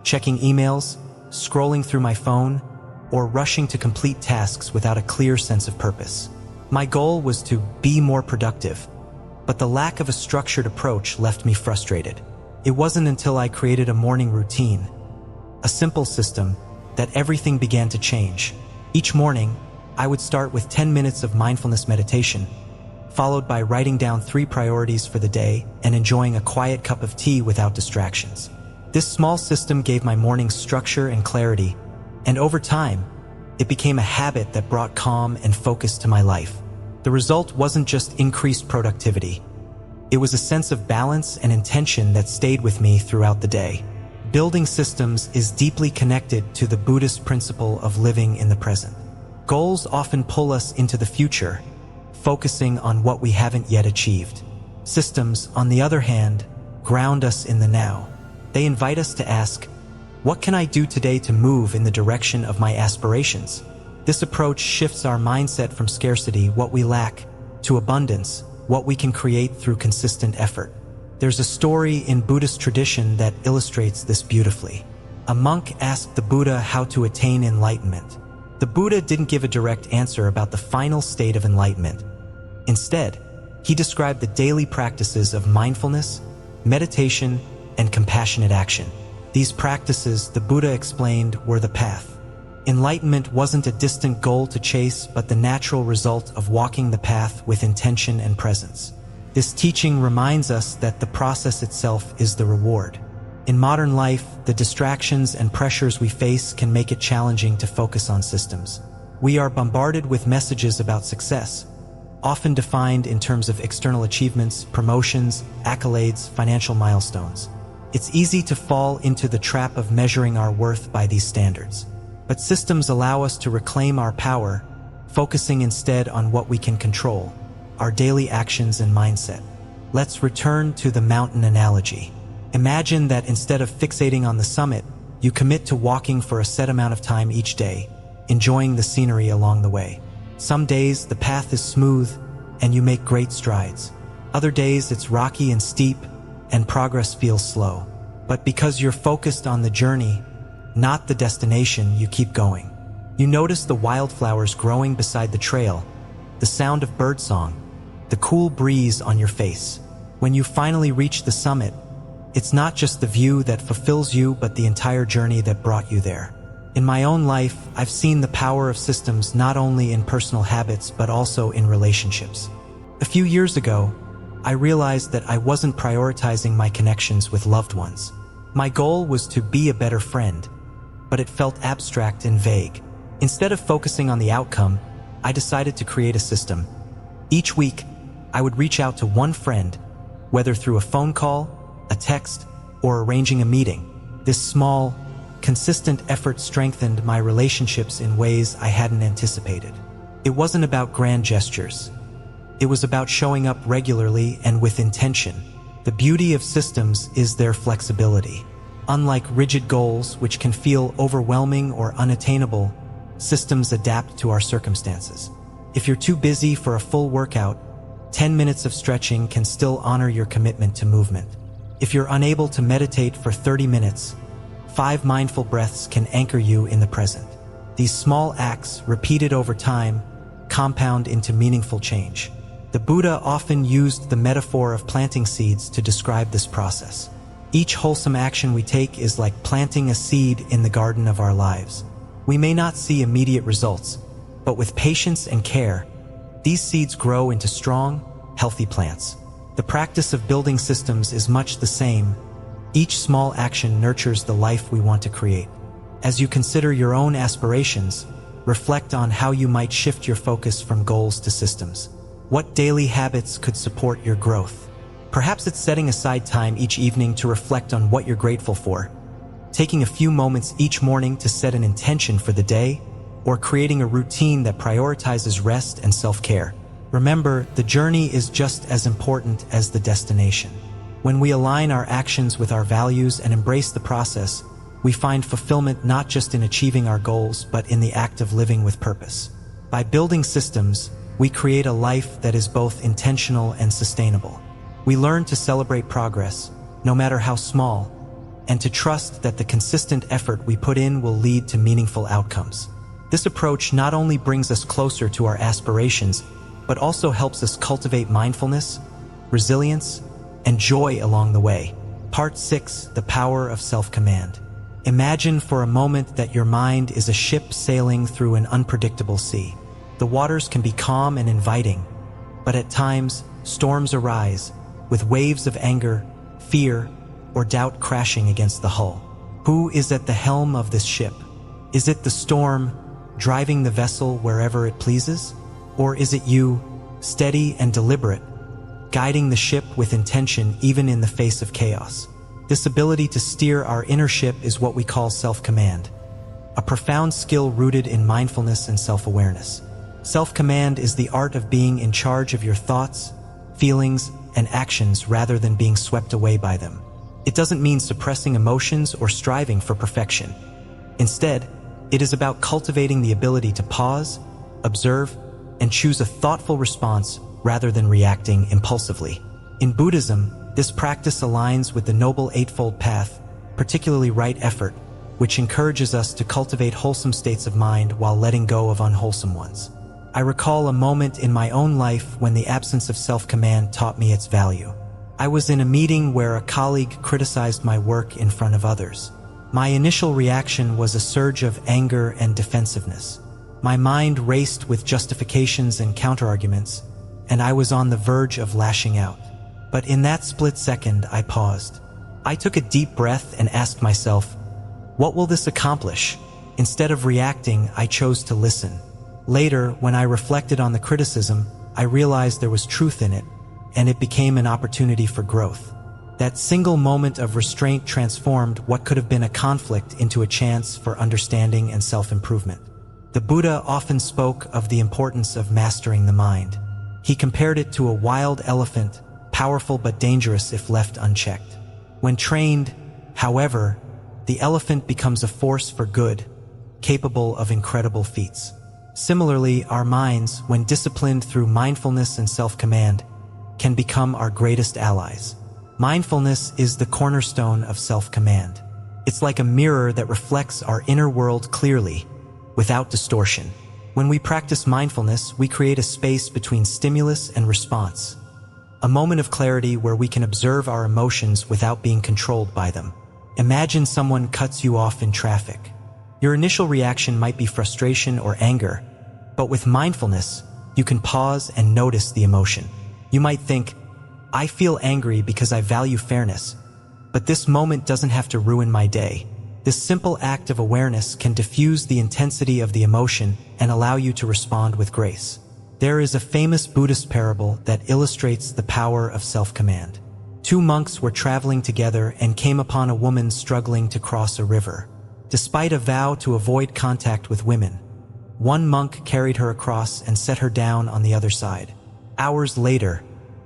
checking emails, scrolling through my phone, or rushing to complete tasks without a clear sense of purpose. My goal was to be more productive, but the lack of a structured approach left me frustrated. It wasn't until I created a morning routine, a simple system, that everything began to change. Each morning, I would start with 10 minutes of mindfulness meditation, followed by writing down 3 priorities for the day and enjoying a quiet cup of tea without distractions. This small system gave my mornings structure and clarity, and over time, it became a habit that brought calm and focus to my life. The result wasn't just increased productivity. It was a sense of balance and intention that stayed with me throughout the day. Building systems is deeply connected to the Buddhist principle of living in the present. Goals often pull us into the future, focusing on what we haven't yet achieved. Systems, on the other hand, ground us in the now. They invite us to ask, what can I do today to move in the direction of my aspirations? This approach shifts our mindset from scarcity, what we lack, to abundance, what we can create through consistent effort. There's a story in Buddhist tradition that illustrates this beautifully. A monk asked the Buddha how to attain enlightenment. The Buddha didn't give a direct answer about the final state of enlightenment. Instead, he described the daily practices of mindfulness, meditation, and compassionate action. These practices, the Buddha explained, were the path. Enlightenment wasn't a distant goal to chase, but the natural result of walking the path with intention and presence. This teaching reminds us that the process itself is the reward. In modern life, the distractions and pressures we face can make it challenging to focus on systems. We are bombarded with messages about success, often defined in terms of external achievements, promotions, accolades, financial milestones. It's easy to fall into the trap of measuring our worth by these standards. But systems allow us to reclaim our power, focusing instead on what we can control, our daily actions and mindset. Let's return to the mountain analogy. Imagine that instead of fixating on the summit, you commit to walking for a set amount of time each day, enjoying the scenery along the way. Some days the path is smooth and you make great strides. Other days it's rocky and steep and progress feels slow. But because you're focused on the journey, not the destination, you keep going. You notice the wildflowers growing beside the trail, the sound of birdsong, the cool breeze on your face. When you finally reach the summit, it's not just the view that fulfills you, but the entire journey that brought you there. In my own life, I've seen the power of systems not only in personal habits, but also in relationships. A few years ago, I realized that I wasn't prioritizing my connections with loved ones. My goal was to be a better friend, but it felt abstract and vague. Instead of focusing on the outcome, I decided to create a system. Each week, I would reach out to one friend, whether through a phone call, a text, or arranging a meeting. This small, consistent effort strengthened my relationships in ways I hadn't anticipated. It wasn't about grand gestures. It was about showing up regularly and with intention. The beauty of systems is their flexibility. Unlike rigid goals, which can feel overwhelming or unattainable, systems adapt to our circumstances. If you're too busy for a full workout, 10 minutes of stretching can still honor your commitment to movement. If you're unable to meditate for 30 minutes, 5 mindful breaths can anchor you in the present. These small acts, repeated over time, compound into meaningful change. The Buddha often used the metaphor of planting seeds to describe this process. Each wholesome action we take is like planting a seed in the garden of our lives. We may not see immediate results, but with patience and care, these seeds grow into strong, healthy plants. The practice of building systems is much the same. Each small action nurtures the life we want to create. As you consider your own aspirations, reflect on how you might shift your focus from goals to systems. What daily habits could support your growth? Perhaps it's setting aside time each evening to reflect on what you're grateful for, taking a few moments each morning to set an intention for the day, or creating a routine that prioritizes rest and self-care. Remember, the journey is just as important as the destination. When we align our actions with our values and embrace the process, we find fulfillment not just in achieving our goals, but in the act of living with purpose. By building systems, we create a life that is both intentional and sustainable. We learn to celebrate progress, no matter how small, and to trust that the consistent effort we put in will lead to meaningful outcomes. This approach not only brings us closer to our aspirations, but also helps us cultivate mindfulness, resilience, and joy along the way. Part 6: The Power of Self-Command. Imagine for a moment that your mind is a ship sailing through an unpredictable sea. The waters can be calm and inviting, but at times, storms arise, with waves of anger, fear, or doubt crashing against the hull. Who is at the helm of this ship? Is it the storm, driving the vessel wherever it pleases? Or is it you, steady and deliberate, guiding the ship with intention even in the face of chaos? This ability to steer our inner ship is what we call self-command, a profound skill rooted in mindfulness and self-awareness. Self-command is the art of being in charge of your thoughts, feelings, and actions rather than being swept away by them. It doesn't mean suppressing emotions or striving for perfection. Instead, it is about cultivating the ability to pause, observe, and choose a thoughtful response rather than reacting impulsively. In Buddhism, this practice aligns with the Noble Eightfold Path, particularly right effort, which encourages us to cultivate wholesome states of mind while letting go of unwholesome ones. I recall a moment in my own life when the absence of self-command taught me its value. I was in a meeting where a colleague criticized my work in front of others. My initial reaction was a surge of anger and defensiveness. My mind raced with justifications and counterarguments, and I was on the verge of lashing out. But in that split second, I paused. I took a deep breath and asked myself, what will this accomplish? Instead of reacting, I chose to listen. Later, when I reflected on the criticism, I realized there was truth in it, and it became an opportunity for growth. That single moment of restraint transformed what could have been a conflict into a chance for understanding and self-improvement. The Buddha often spoke of the importance of mastering the mind. He compared it to a wild elephant, powerful but dangerous if left unchecked. When trained, however, the elephant becomes a force for good, capable of incredible feats. Similarly, our minds, when disciplined through mindfulness and self-command, can become our greatest allies. Mindfulness is the cornerstone of self-command. It's like a mirror that reflects our inner world clearly, without distortion. When we practice mindfulness, we create a space between stimulus and response, a moment of clarity where we can observe our emotions without being controlled by them. Imagine someone cuts you off in traffic. Your initial reaction might be frustration or anger, but with mindfulness, you can pause and notice the emotion. You might think, I feel angry because I value fairness, but this moment doesn't have to ruin my day. This simple act of awareness can diffuse the intensity of the emotion and allow you to respond with grace. There is a famous Buddhist parable that illustrates the power of self-command. Two monks were traveling together and came upon a woman struggling to cross a river. Despite a vow to avoid contact with women, one monk carried her across and set her down on the other side. Hours later,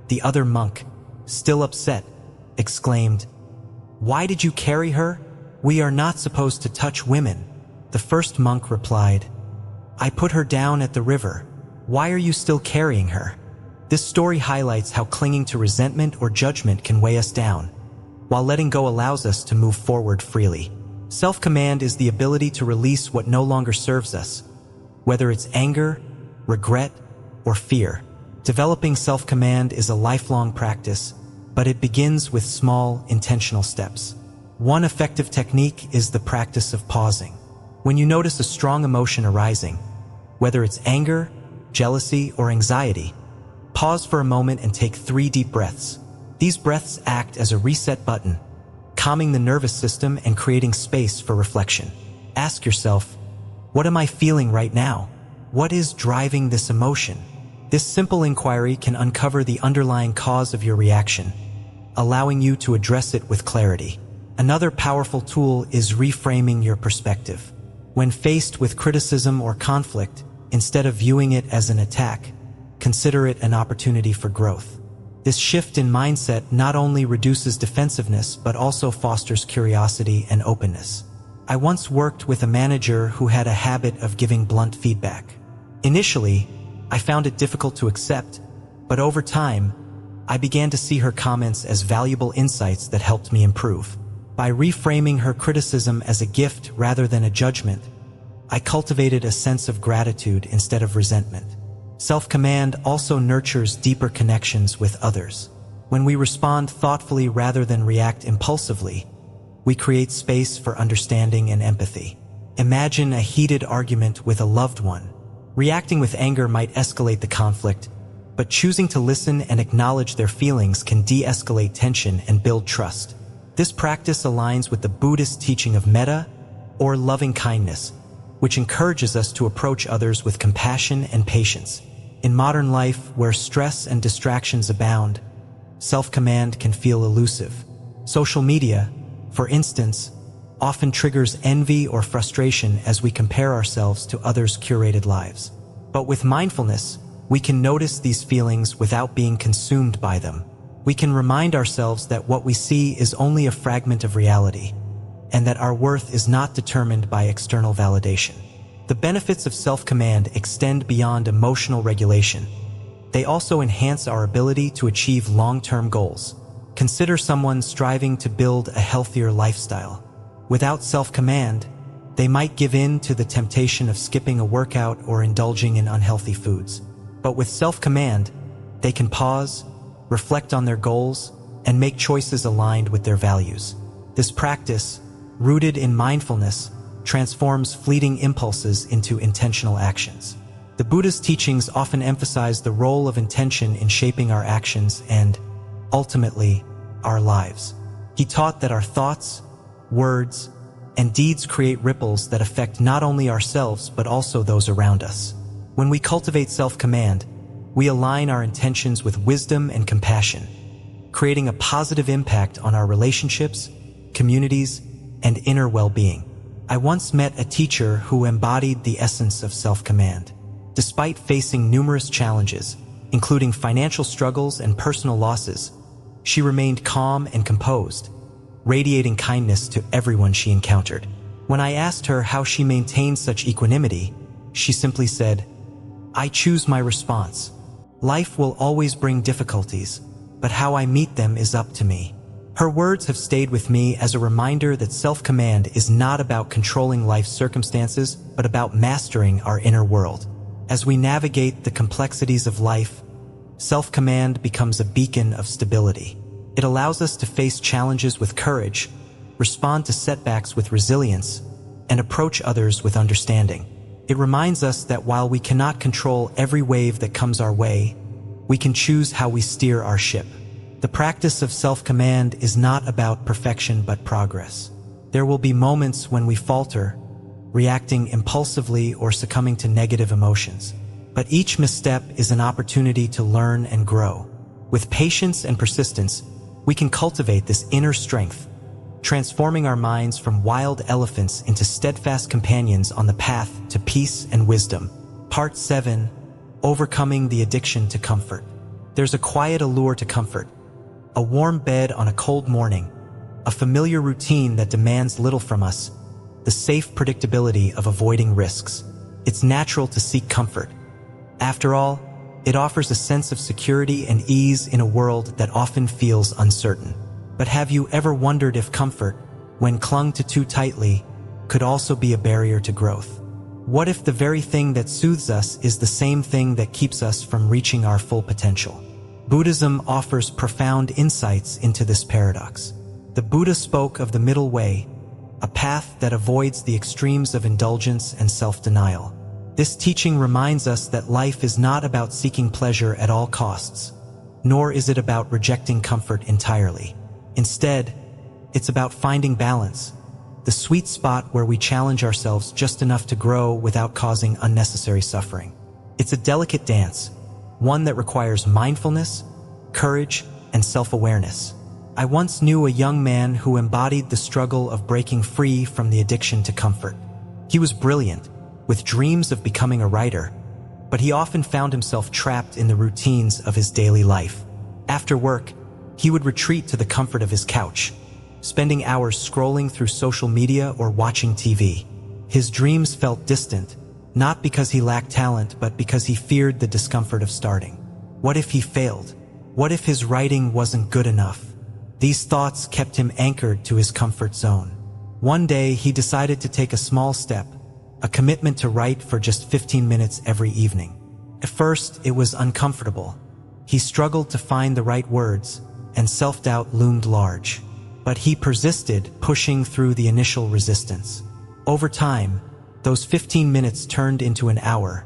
the other monk, still upset, exclaimed, "Why did you carry her? We are not supposed to touch women." The first monk replied, "I put her down at the river. Why are you still carrying her?" This story highlights how clinging to resentment or judgment can weigh us down, while letting go allows us to move forward freely. Self-command is the ability to release what no longer serves us, whether it's anger, regret, or fear. Developing self-command is a lifelong practice, but it begins with small, intentional steps. One effective technique is the practice of pausing. When you notice a strong emotion arising, whether it's anger, jealousy, or anxiety, pause for a moment and take 3 deep breaths. These breaths act as a reset button, calming the nervous system and creating space for reflection. Ask yourself, what am I feeling right now? What is driving this emotion? This simple inquiry can uncover the underlying cause of your reaction, allowing you to address it with clarity. Another powerful tool is reframing your perspective. When faced with criticism or conflict, instead of viewing it as an attack, consider it an opportunity for growth. This shift in mindset not only reduces defensiveness but also fosters curiosity and openness. I once worked with a manager who had a habit of giving blunt feedback. Initially, I found it difficult to accept, but over time, I began to see her comments as valuable insights that helped me improve. By reframing her criticism as a gift rather than a judgment, I cultivated a sense of gratitude instead of resentment. Self-command also nurtures deeper connections with others. When we respond thoughtfully rather than react impulsively, we create space for understanding and empathy. Imagine a heated argument with a loved one. Reacting with anger might escalate the conflict, but choosing to listen and acknowledge their feelings can de-escalate tension and build trust. This practice aligns with the Buddhist teaching of metta, or loving kindness, which encourages us to approach others with compassion and patience. In modern life, where stress and distractions abound, self-command can feel elusive. Social media, for instance, often triggers envy or frustration as we compare ourselves to others' curated lives. But with mindfulness, we can notice these feelings without being consumed by them. We can remind ourselves that what we see is only a fragment of reality, and that our worth is not determined by external validation. The benefits of self-command extend beyond emotional regulation. They also enhance our ability to achieve long-term goals. Consider someone striving to build a healthier lifestyle. Without self-command, they might give in to the temptation of skipping a workout or indulging in unhealthy foods. But with self-command, they can pause, reflect on their goals, and make choices aligned with their values. This practice, rooted in mindfulness, transforms fleeting impulses into intentional actions. The Buddha's teachings often emphasize the role of intention in shaping our actions and, ultimately, our lives. He taught that our thoughts, words, and deeds create ripples that affect not only ourselves but also those around us. When we cultivate self-command, we align our intentions with wisdom and compassion, creating a positive impact on our relationships, communities, and inner well-being. I once met a teacher who embodied the essence of self-command. Despite facing numerous challenges, including financial struggles and personal losses, she remained calm and composed, radiating kindness to everyone she encountered. When I asked her how she maintained such equanimity, she simply said, "I choose my response. Life will always bring difficulties, but how I meet them is up to me." Her words have stayed with me as a reminder that self-command is not about controlling life's circumstances, but about mastering our inner world. As we navigate the complexities of life, self-command becomes a beacon of stability. It allows us to face challenges with courage, respond to setbacks with resilience, and approach others with understanding. It reminds us that while we cannot control every wave that comes our way, we can choose how we steer our ship. The practice of self-command is not about perfection but progress. There will be moments when we falter, reacting impulsively or succumbing to negative emotions. But each misstep is an opportunity to learn and grow. With patience and persistence, we can cultivate this inner strength, transforming our minds from wild elephants into steadfast companions on the path to peace and wisdom. Part 7. Overcoming the addiction to comfort. There's a quiet allure to comfort. A warm bed on a cold morning, a familiar routine that demands little from us, the safe predictability of avoiding risks. It's natural to seek comfort. After all, it offers a sense of security and ease in a world that often feels uncertain. But have you ever wondered if comfort, when clung to too tightly, could also be a barrier to growth? What if the very thing that soothes us is the same thing that keeps us from reaching our full potential? Buddhism offers profound insights into this paradox. The Buddha spoke of the middle way, a path that avoids the extremes of indulgence and self-denial. This teaching reminds us that life is not about seeking pleasure at all costs, nor is it about rejecting comfort entirely. Instead, it's about finding balance, the sweet spot where we challenge ourselves just enough to grow without causing unnecessary suffering. It's a delicate dance, one that requires mindfulness, courage, and self-awareness. I once knew a young man who embodied the struggle of breaking free from the addiction to comfort. He was brilliant, with dreams of becoming a writer, but he often found himself trapped in the routines of his daily life. After work, he would retreat to the comfort of his couch, spending hours scrolling through social media or watching TV. His dreams felt distant, not because he lacked talent, but because he feared the discomfort of starting. What if he failed? What if his writing wasn't good enough? These thoughts kept him anchored to his comfort zone. One day, he decided to take a small step, a commitment to write for just 15 minutes every evening. At first, it was uncomfortable. He struggled to find the right words, and self-doubt loomed large. But he persisted, pushing through the initial resistance. Over time, those 15 minutes turned into an hour,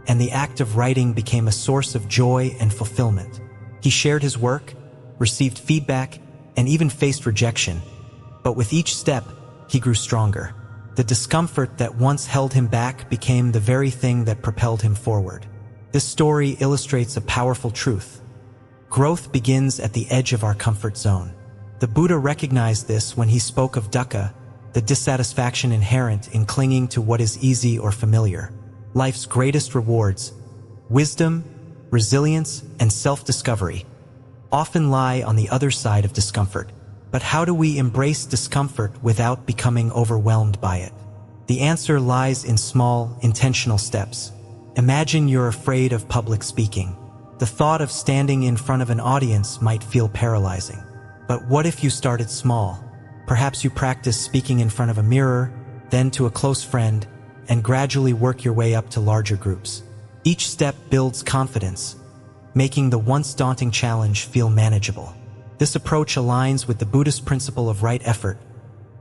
and the act of writing became a source of joy and fulfillment. He shared his work, received feedback, and even faced rejection. But with each step, he grew stronger. The discomfort that once held him back became the very thing that propelled him forward. This story illustrates a powerful truth. Growth begins at the edge of our comfort zone. The Buddha recognized this when he spoke of dukkha, the dissatisfaction inherent in clinging to what is easy or familiar. Life's greatest rewards, wisdom, resilience, and self-discovery, often lie on the other side of discomfort. But how do we embrace discomfort without becoming overwhelmed by it? The answer lies in small, intentional steps. Imagine you're afraid of public speaking. The thought of standing in front of an audience might feel paralyzing. But what if you started small? Perhaps you practice speaking in front of a mirror, then to a close friend, and gradually work your way up to larger groups. Each step builds confidence, making the once daunting challenge feel manageable. This approach aligns with the Buddhist principle of right effort,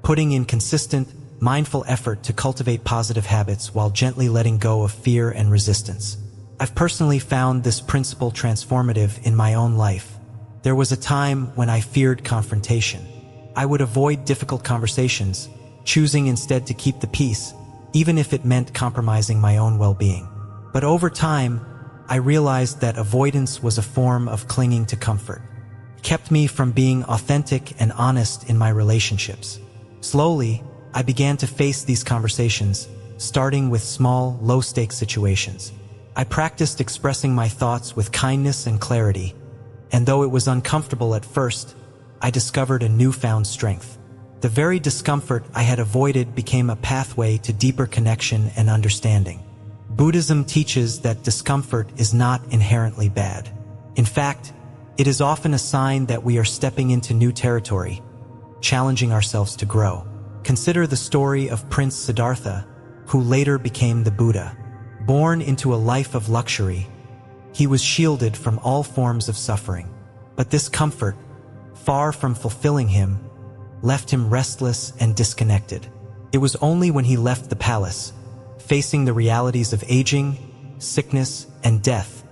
putting in consistent, mindful effort to cultivate positive habits while gently letting go of fear and resistance. I've personally found this principle transformative in my own life. There was a time when I feared confrontation. I would avoid difficult conversations, choosing instead to keep the peace, even if it meant compromising my own well-being. But over time, I realized that avoidance was a form of clinging to comfort. It kept me from being authentic and honest in my relationships. Slowly, I began to face these conversations, starting with small, low-stakes situations. I practiced expressing my thoughts with kindness and clarity, and though it was uncomfortable at first, I discovered a newfound strength. The very discomfort I had avoided became a pathway to deeper connection and understanding. Buddhism teaches that discomfort is not inherently bad. In fact, it is often a sign that we are stepping into new territory, challenging ourselves to grow. Consider the story of Prince Siddhartha, who later became the Buddha. Born into a life of luxury, he was shielded from all forms of suffering. But this comfort, far from fulfilling him, left him restless and disconnected. It was only when he left the palace, facing the realities of aging, sickness, and death,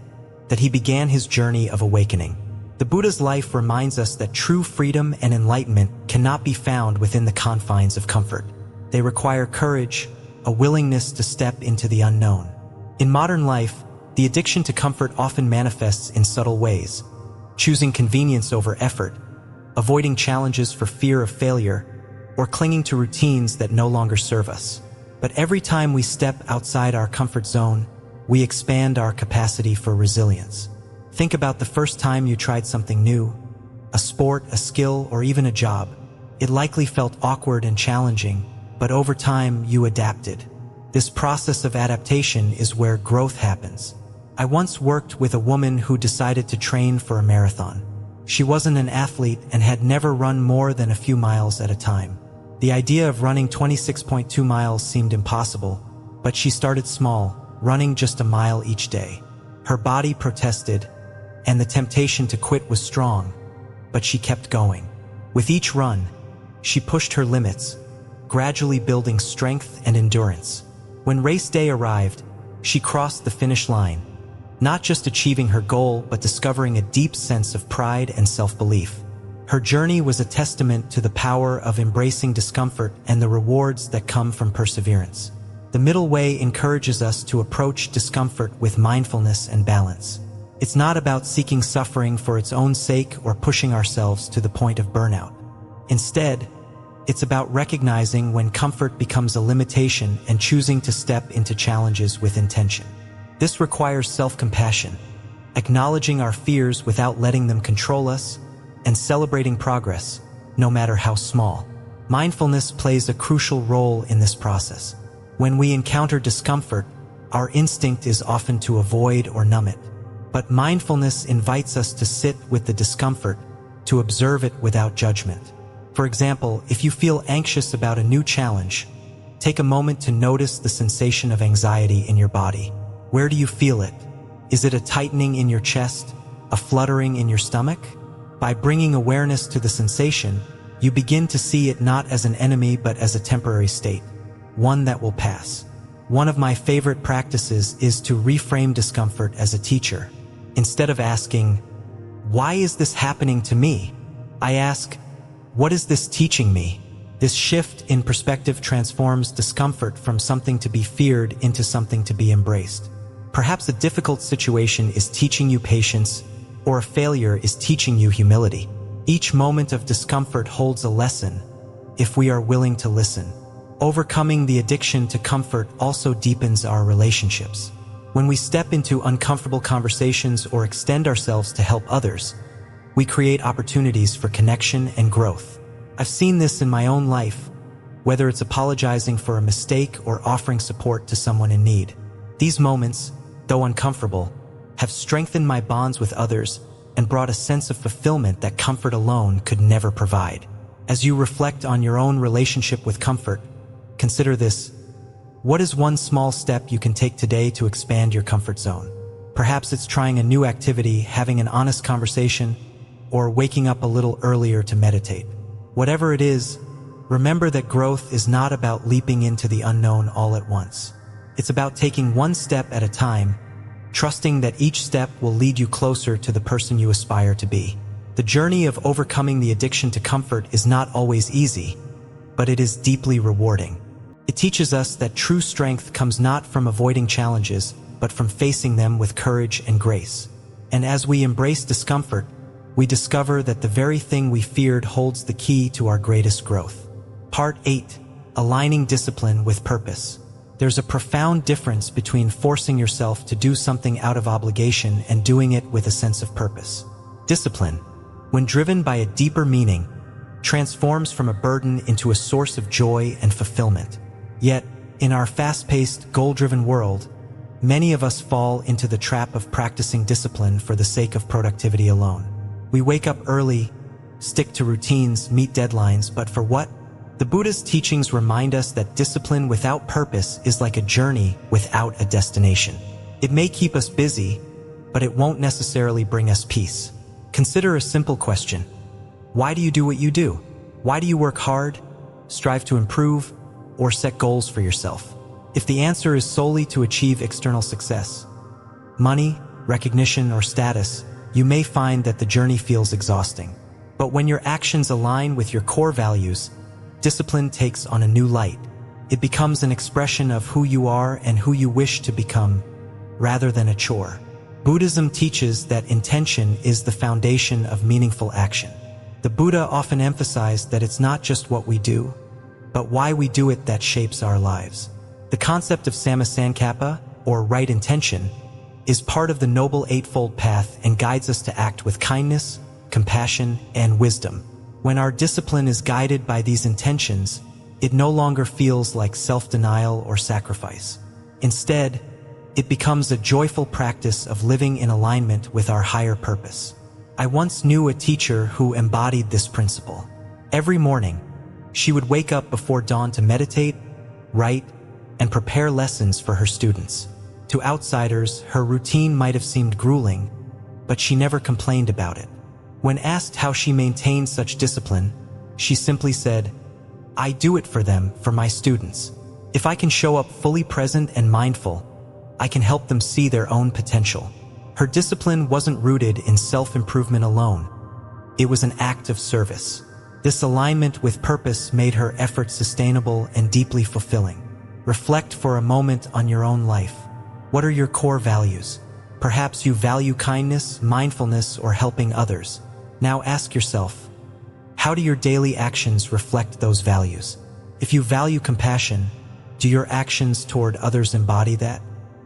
that he began his journey of awakening. The Buddha's life reminds us that true freedom and enlightenment cannot be found within the confines of comfort. They require courage, a willingness to step into the unknown. In modern life, the addiction to comfort often manifests in subtle ways, choosing convenience over effort, avoiding challenges for fear of failure, or clinging to routines that no longer serve us. But every time we step outside our comfort zone, we expand our capacity for resilience. Think about the first time you tried something new, a sport, a skill, or even a job. It likely felt awkward and challenging, but over time you adapted. This process of adaptation is where growth happens. I once worked with a woman who decided to train for a marathon. She wasn't an athlete and had never run more than a few miles at a time. The idea of running 26.2 miles seemed impossible, but she started small, running just a mile each day. Her body protested, and the temptation to quit was strong, but she kept going. With each run, she pushed her limits, gradually building strength and endurance. When race day arrived, she crossed the finish line, not just achieving her goal, but discovering a deep sense of pride and self-belief. Her journey was a testament to the power of embracing discomfort and the rewards that come from perseverance. The middle way encourages us to approach discomfort with mindfulness and balance. It's not about seeking suffering for its own sake or pushing ourselves to the point of burnout. Instead, it's about recognizing when comfort becomes a limitation and choosing to step into challenges with intention. This requires self-compassion, acknowledging our fears without letting them control us, and celebrating progress, no matter how small. Mindfulness plays a crucial role in this process. When we encounter discomfort, our instinct is often to avoid or numb it. But mindfulness invites us to sit with the discomfort, to observe it without judgment. For example, if you feel anxious about a new challenge, take a moment to notice the sensation of anxiety in your body. Where do you feel it? Is it a tightening in your chest, a fluttering in your stomach? By bringing awareness to the sensation, you begin to see it not as an enemy but as a temporary state, one that will pass. One of my favorite practices is to reframe discomfort as a teacher. Instead of asking, "Why is this happening to me?" I ask, "What is this teaching me?" This shift in perspective transforms discomfort from something to be feared into something to be embraced. Perhaps a difficult situation is teaching you patience, or a failure is teaching you humility. Each moment of discomfort holds a lesson, if we are willing to listen. Overcoming the addiction to comfort also deepens our relationships. When we step into uncomfortable conversations or extend ourselves to help others, we create opportunities for connection and growth. I've seen this in my own life, whether it's apologizing for a mistake or offering support to someone in need. These moments, though uncomfortable, have strengthened my bonds with others and brought a sense of fulfillment that comfort alone could never provide. As you reflect on your own relationship with comfort, consider this: what is one small step you can take today to expand your comfort zone? Perhaps it's trying a new activity, having an honest conversation, or waking up a little earlier to meditate. Whatever it is, remember that growth is not about leaping into the unknown all at once. It's about taking one step at a time, trusting that each step will lead you closer to the person you aspire to be. The journey of overcoming the addiction to comfort is not always easy, but it is deeply rewarding. It teaches us that true strength comes not from avoiding challenges, but from facing them with courage and grace. And as we embrace discomfort, we discover that the very thing we feared holds the key to our greatest growth. Part 8. Aligning discipline with purpose. There's a profound difference between forcing yourself to do something out of obligation and doing it with a sense of purpose. Discipline, when driven by a deeper meaning, transforms from a burden into a source of joy and fulfillment. Yet, in our fast-paced, goal-driven world, many of us fall into the trap of practicing discipline for the sake of productivity alone. We wake up early, stick to routines, meet deadlines, but for what? The Buddhist teachings remind us that discipline without purpose is like a journey without a destination. It may keep us busy, but it won't necessarily bring us peace. Consider a simple question. Why do you do what you do? Why do you work hard, strive to improve, or set goals for yourself? If the answer is solely to achieve external success, money, recognition, or status, you may find that the journey feels exhausting. But when your actions align with your core values, discipline takes on a new light. It becomes an expression of who you are and who you wish to become, rather than a chore. Buddhism teaches that intention is the foundation of meaningful action. The Buddha often emphasized that it's not just what we do, but why we do it that shapes our lives. The concept of samma sankappa, or right intention, is part of the Noble Eightfold Path and guides us to act with kindness, compassion, and wisdom. When our discipline is guided by these intentions, it no longer feels like self-denial or sacrifice. Instead, it becomes a joyful practice of living in alignment with our higher purpose. I once knew a teacher who embodied this principle. Every morning, she would wake up before dawn to meditate, write, and prepare lessons for her students. To outsiders, her routine might have seemed grueling, but she never complained about it. When asked how she maintained such discipline, she simply said, "I do it for them, for my students. If I can show up fully present and mindful, I can help them see their own potential." Her discipline wasn't rooted in self-improvement alone. It was an act of service. This alignment with purpose made her efforts sustainable and deeply fulfilling. Reflect for a moment on your own life. What are your core values? Perhaps you value kindness, mindfulness, or helping others. Now ask yourself, how do your daily actions reflect those values? If you value compassion, do your actions toward others embody that?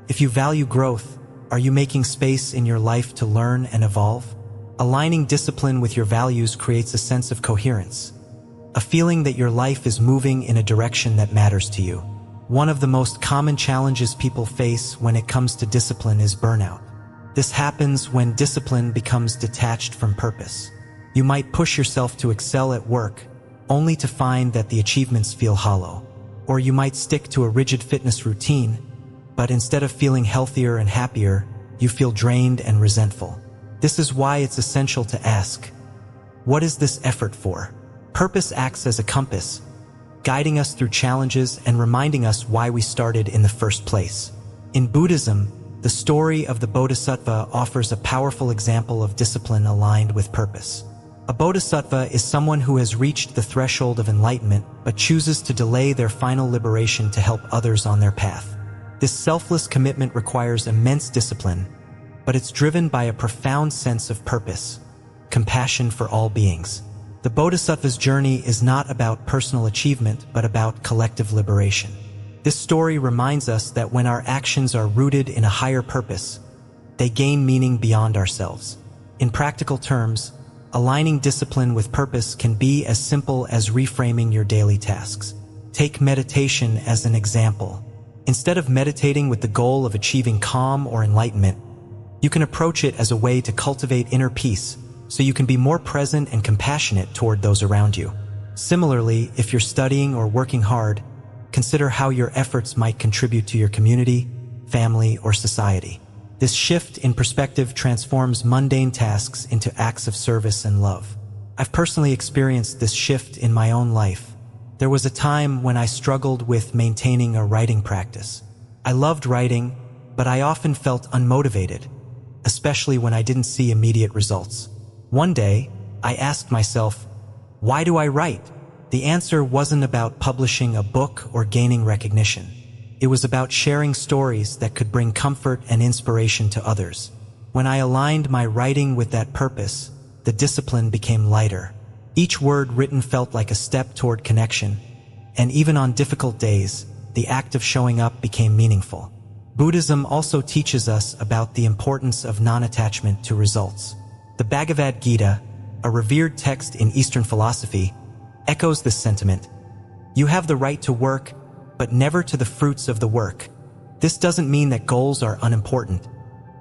If you value growth, are you making space in your life to learn and evolve? Aligning discipline with your values creates a sense of coherence, a feeling that your life is moving in a direction that matters to you. One of the most common challenges people face when it comes to discipline is burnout. This happens when discipline becomes detached from purpose. You might push yourself to excel at work, only to find that the achievements feel hollow. Or you might stick to a rigid fitness routine, but instead of feeling healthier and happier, you feel drained and resentful. This is why it's essential to ask, what is this effort for? Purpose acts as a compass, guiding us through challenges and reminding us why we started in the first place. In Buddhism, the story of the Bodhisattva offers a powerful example of discipline aligned with purpose. A bodhisattva is someone who has reached the threshold of enlightenment but chooses to delay their final liberation to help others on their path. This selfless commitment requires immense discipline, but it's driven by a profound sense of purpose, compassion for all beings. The bodhisattva's journey is not about personal achievement but about collective liberation. This story reminds us that when our actions are rooted in a higher purpose, they gain meaning beyond ourselves. In practical terms, aligning discipline with purpose can be as simple as reframing your daily tasks. Take meditation as an example. Instead of meditating with the goal of achieving calm or enlightenment, you can approach it as a way to cultivate inner peace so you can be more present and compassionate toward those around you. Similarly, if you're studying or working hard, consider how your efforts might contribute to your community, family, or society. This shift in perspective transforms mundane tasks into acts of service and love. I've personally experienced this shift in my own life. There was a time when I struggled with maintaining a writing practice. I loved writing, but I often felt unmotivated, especially when I didn't see immediate results. One day, I asked myself, why do I write? The answer wasn't about publishing a book or gaining recognition. It was about sharing stories that could bring comfort and inspiration to others. When I aligned my writing with that purpose, the discipline became lighter. Each word written felt like a step toward connection, and even on difficult days, the act of showing up became meaningful. Buddhism also teaches us about the importance of non-attachment to results. The Bhagavad Gita, a revered text in Eastern philosophy, echoes this sentiment. You have the right to work, but never to the fruits of the work. This doesn't mean that goals are unimportant,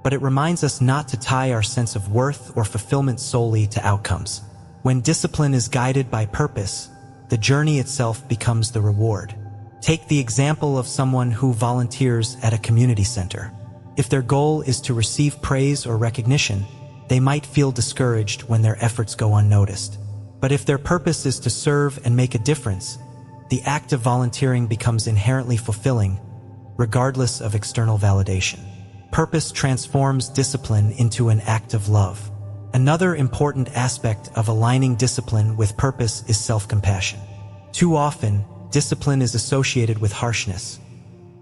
but it reminds us not to tie our sense of worth or fulfillment solely to outcomes. When discipline is guided by purpose, the journey itself becomes the reward. Take the example of someone who volunteers at a community center. If their goal is to receive praise or recognition, they might feel discouraged when their efforts go unnoticed. But if their purpose is to serve and make a difference, the act of volunteering becomes inherently fulfilling, regardless of external validation. Purpose transforms discipline into an act of love. Another important aspect of aligning discipline with purpose is self-compassion. Too often, discipline is associated with harshness,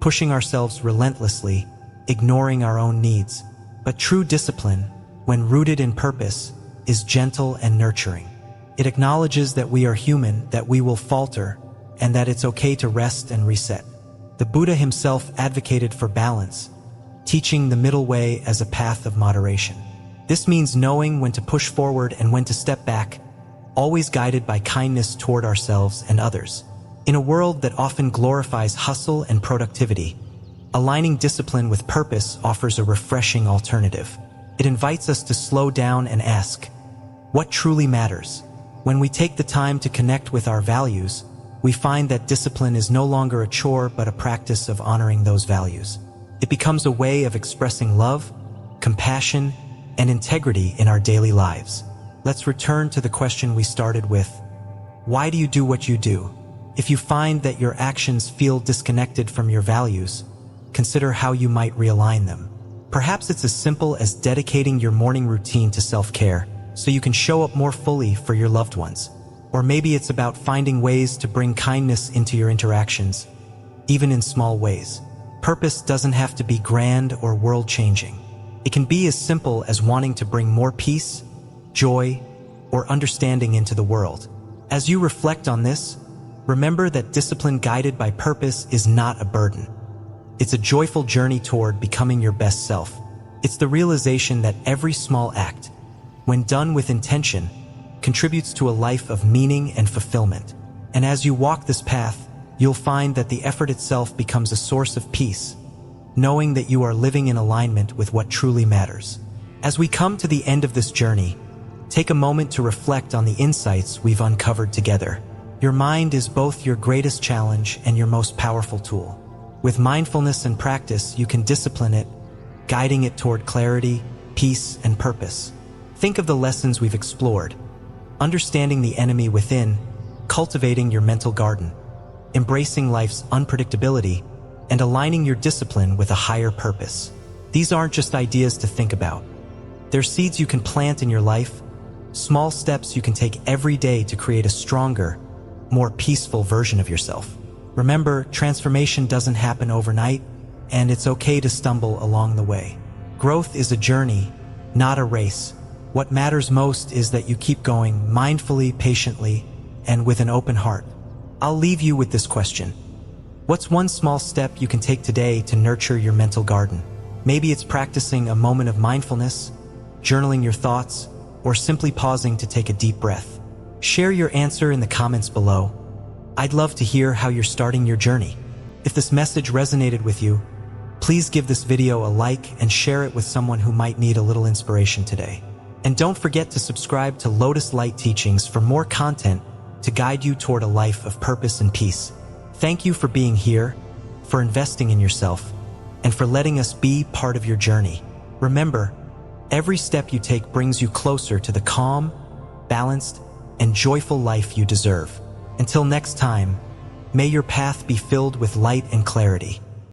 pushing ourselves relentlessly, ignoring our own needs. But true discipline, when rooted in purpose, is gentle and nurturing. It acknowledges that we are human, that we will falter, and that it's okay to rest and reset. The Buddha himself advocated for balance, teaching the middle way as a path of moderation. This means knowing when to push forward and when to step back, always guided by kindness toward ourselves and others. In a world that often glorifies hustle and productivity, aligning discipline with purpose offers a refreshing alternative. It invites us to slow down and ask, what truly matters? When we take the time to connect with our values, we find that discipline is no longer a chore but a practice of honoring those values. It becomes a way of expressing love, compassion, and integrity in our daily lives. Let's return to the question we started with. Why do you do what you do? If you find that your actions feel disconnected from your values, consider how you might realign them. Perhaps it's as simple as dedicating your morning routine to self-care so you can show up more fully for your loved ones. Or maybe it's about finding ways to bring kindness into your interactions, even in small ways. Purpose doesn't have to be grand or world-changing. It can be as simple as wanting to bring more peace, joy, or understanding into the world. As you reflect on this, remember that discipline guided by purpose is not a burden. It's a joyful journey toward becoming your best self. It's the realization that every small act, when done with intention, contributes to a life of meaning and fulfillment. And as you walk this path, you'll find that the effort itself becomes a source of peace, knowing that you are living in alignment with what truly matters. As we come to the end of this journey, take a moment to reflect on the insights we've uncovered together. Your mind is both your greatest challenge and your most powerful tool. With mindfulness and practice, you can discipline it, guiding it toward clarity, peace, and purpose. Think of the lessons we've explored: understanding the enemy within, cultivating your mental garden, embracing life's unpredictability, and aligning your discipline with a higher purpose. These aren't just ideas to think about. They're seeds you can plant in your life, small steps you can take every day to create a stronger, more peaceful version of yourself. Remember, transformation doesn't happen overnight, and it's okay to stumble along the way. Growth is a journey, not a race. What matters most is that you keep going mindfully, patiently, and with an open heart. I'll leave you with this question. What's one small step you can take today to nurture your mental garden? Maybe it's practicing a moment of mindfulness, journaling your thoughts, or simply pausing to take a deep breath. Share your answer in the comments below. I'd love to hear how you're starting your journey. If this message resonated with you, please give this video a like and share it with someone who might need a little inspiration today. And don't forget to subscribe to Lotus Light Teachings for more content to guide you toward a life of purpose and peace. Thank you for being here, for investing in yourself, and for letting us be part of your journey. Remember, every step you take brings you closer to the calm, balanced, and joyful life you deserve. Until next time, may your path be filled with light and clarity.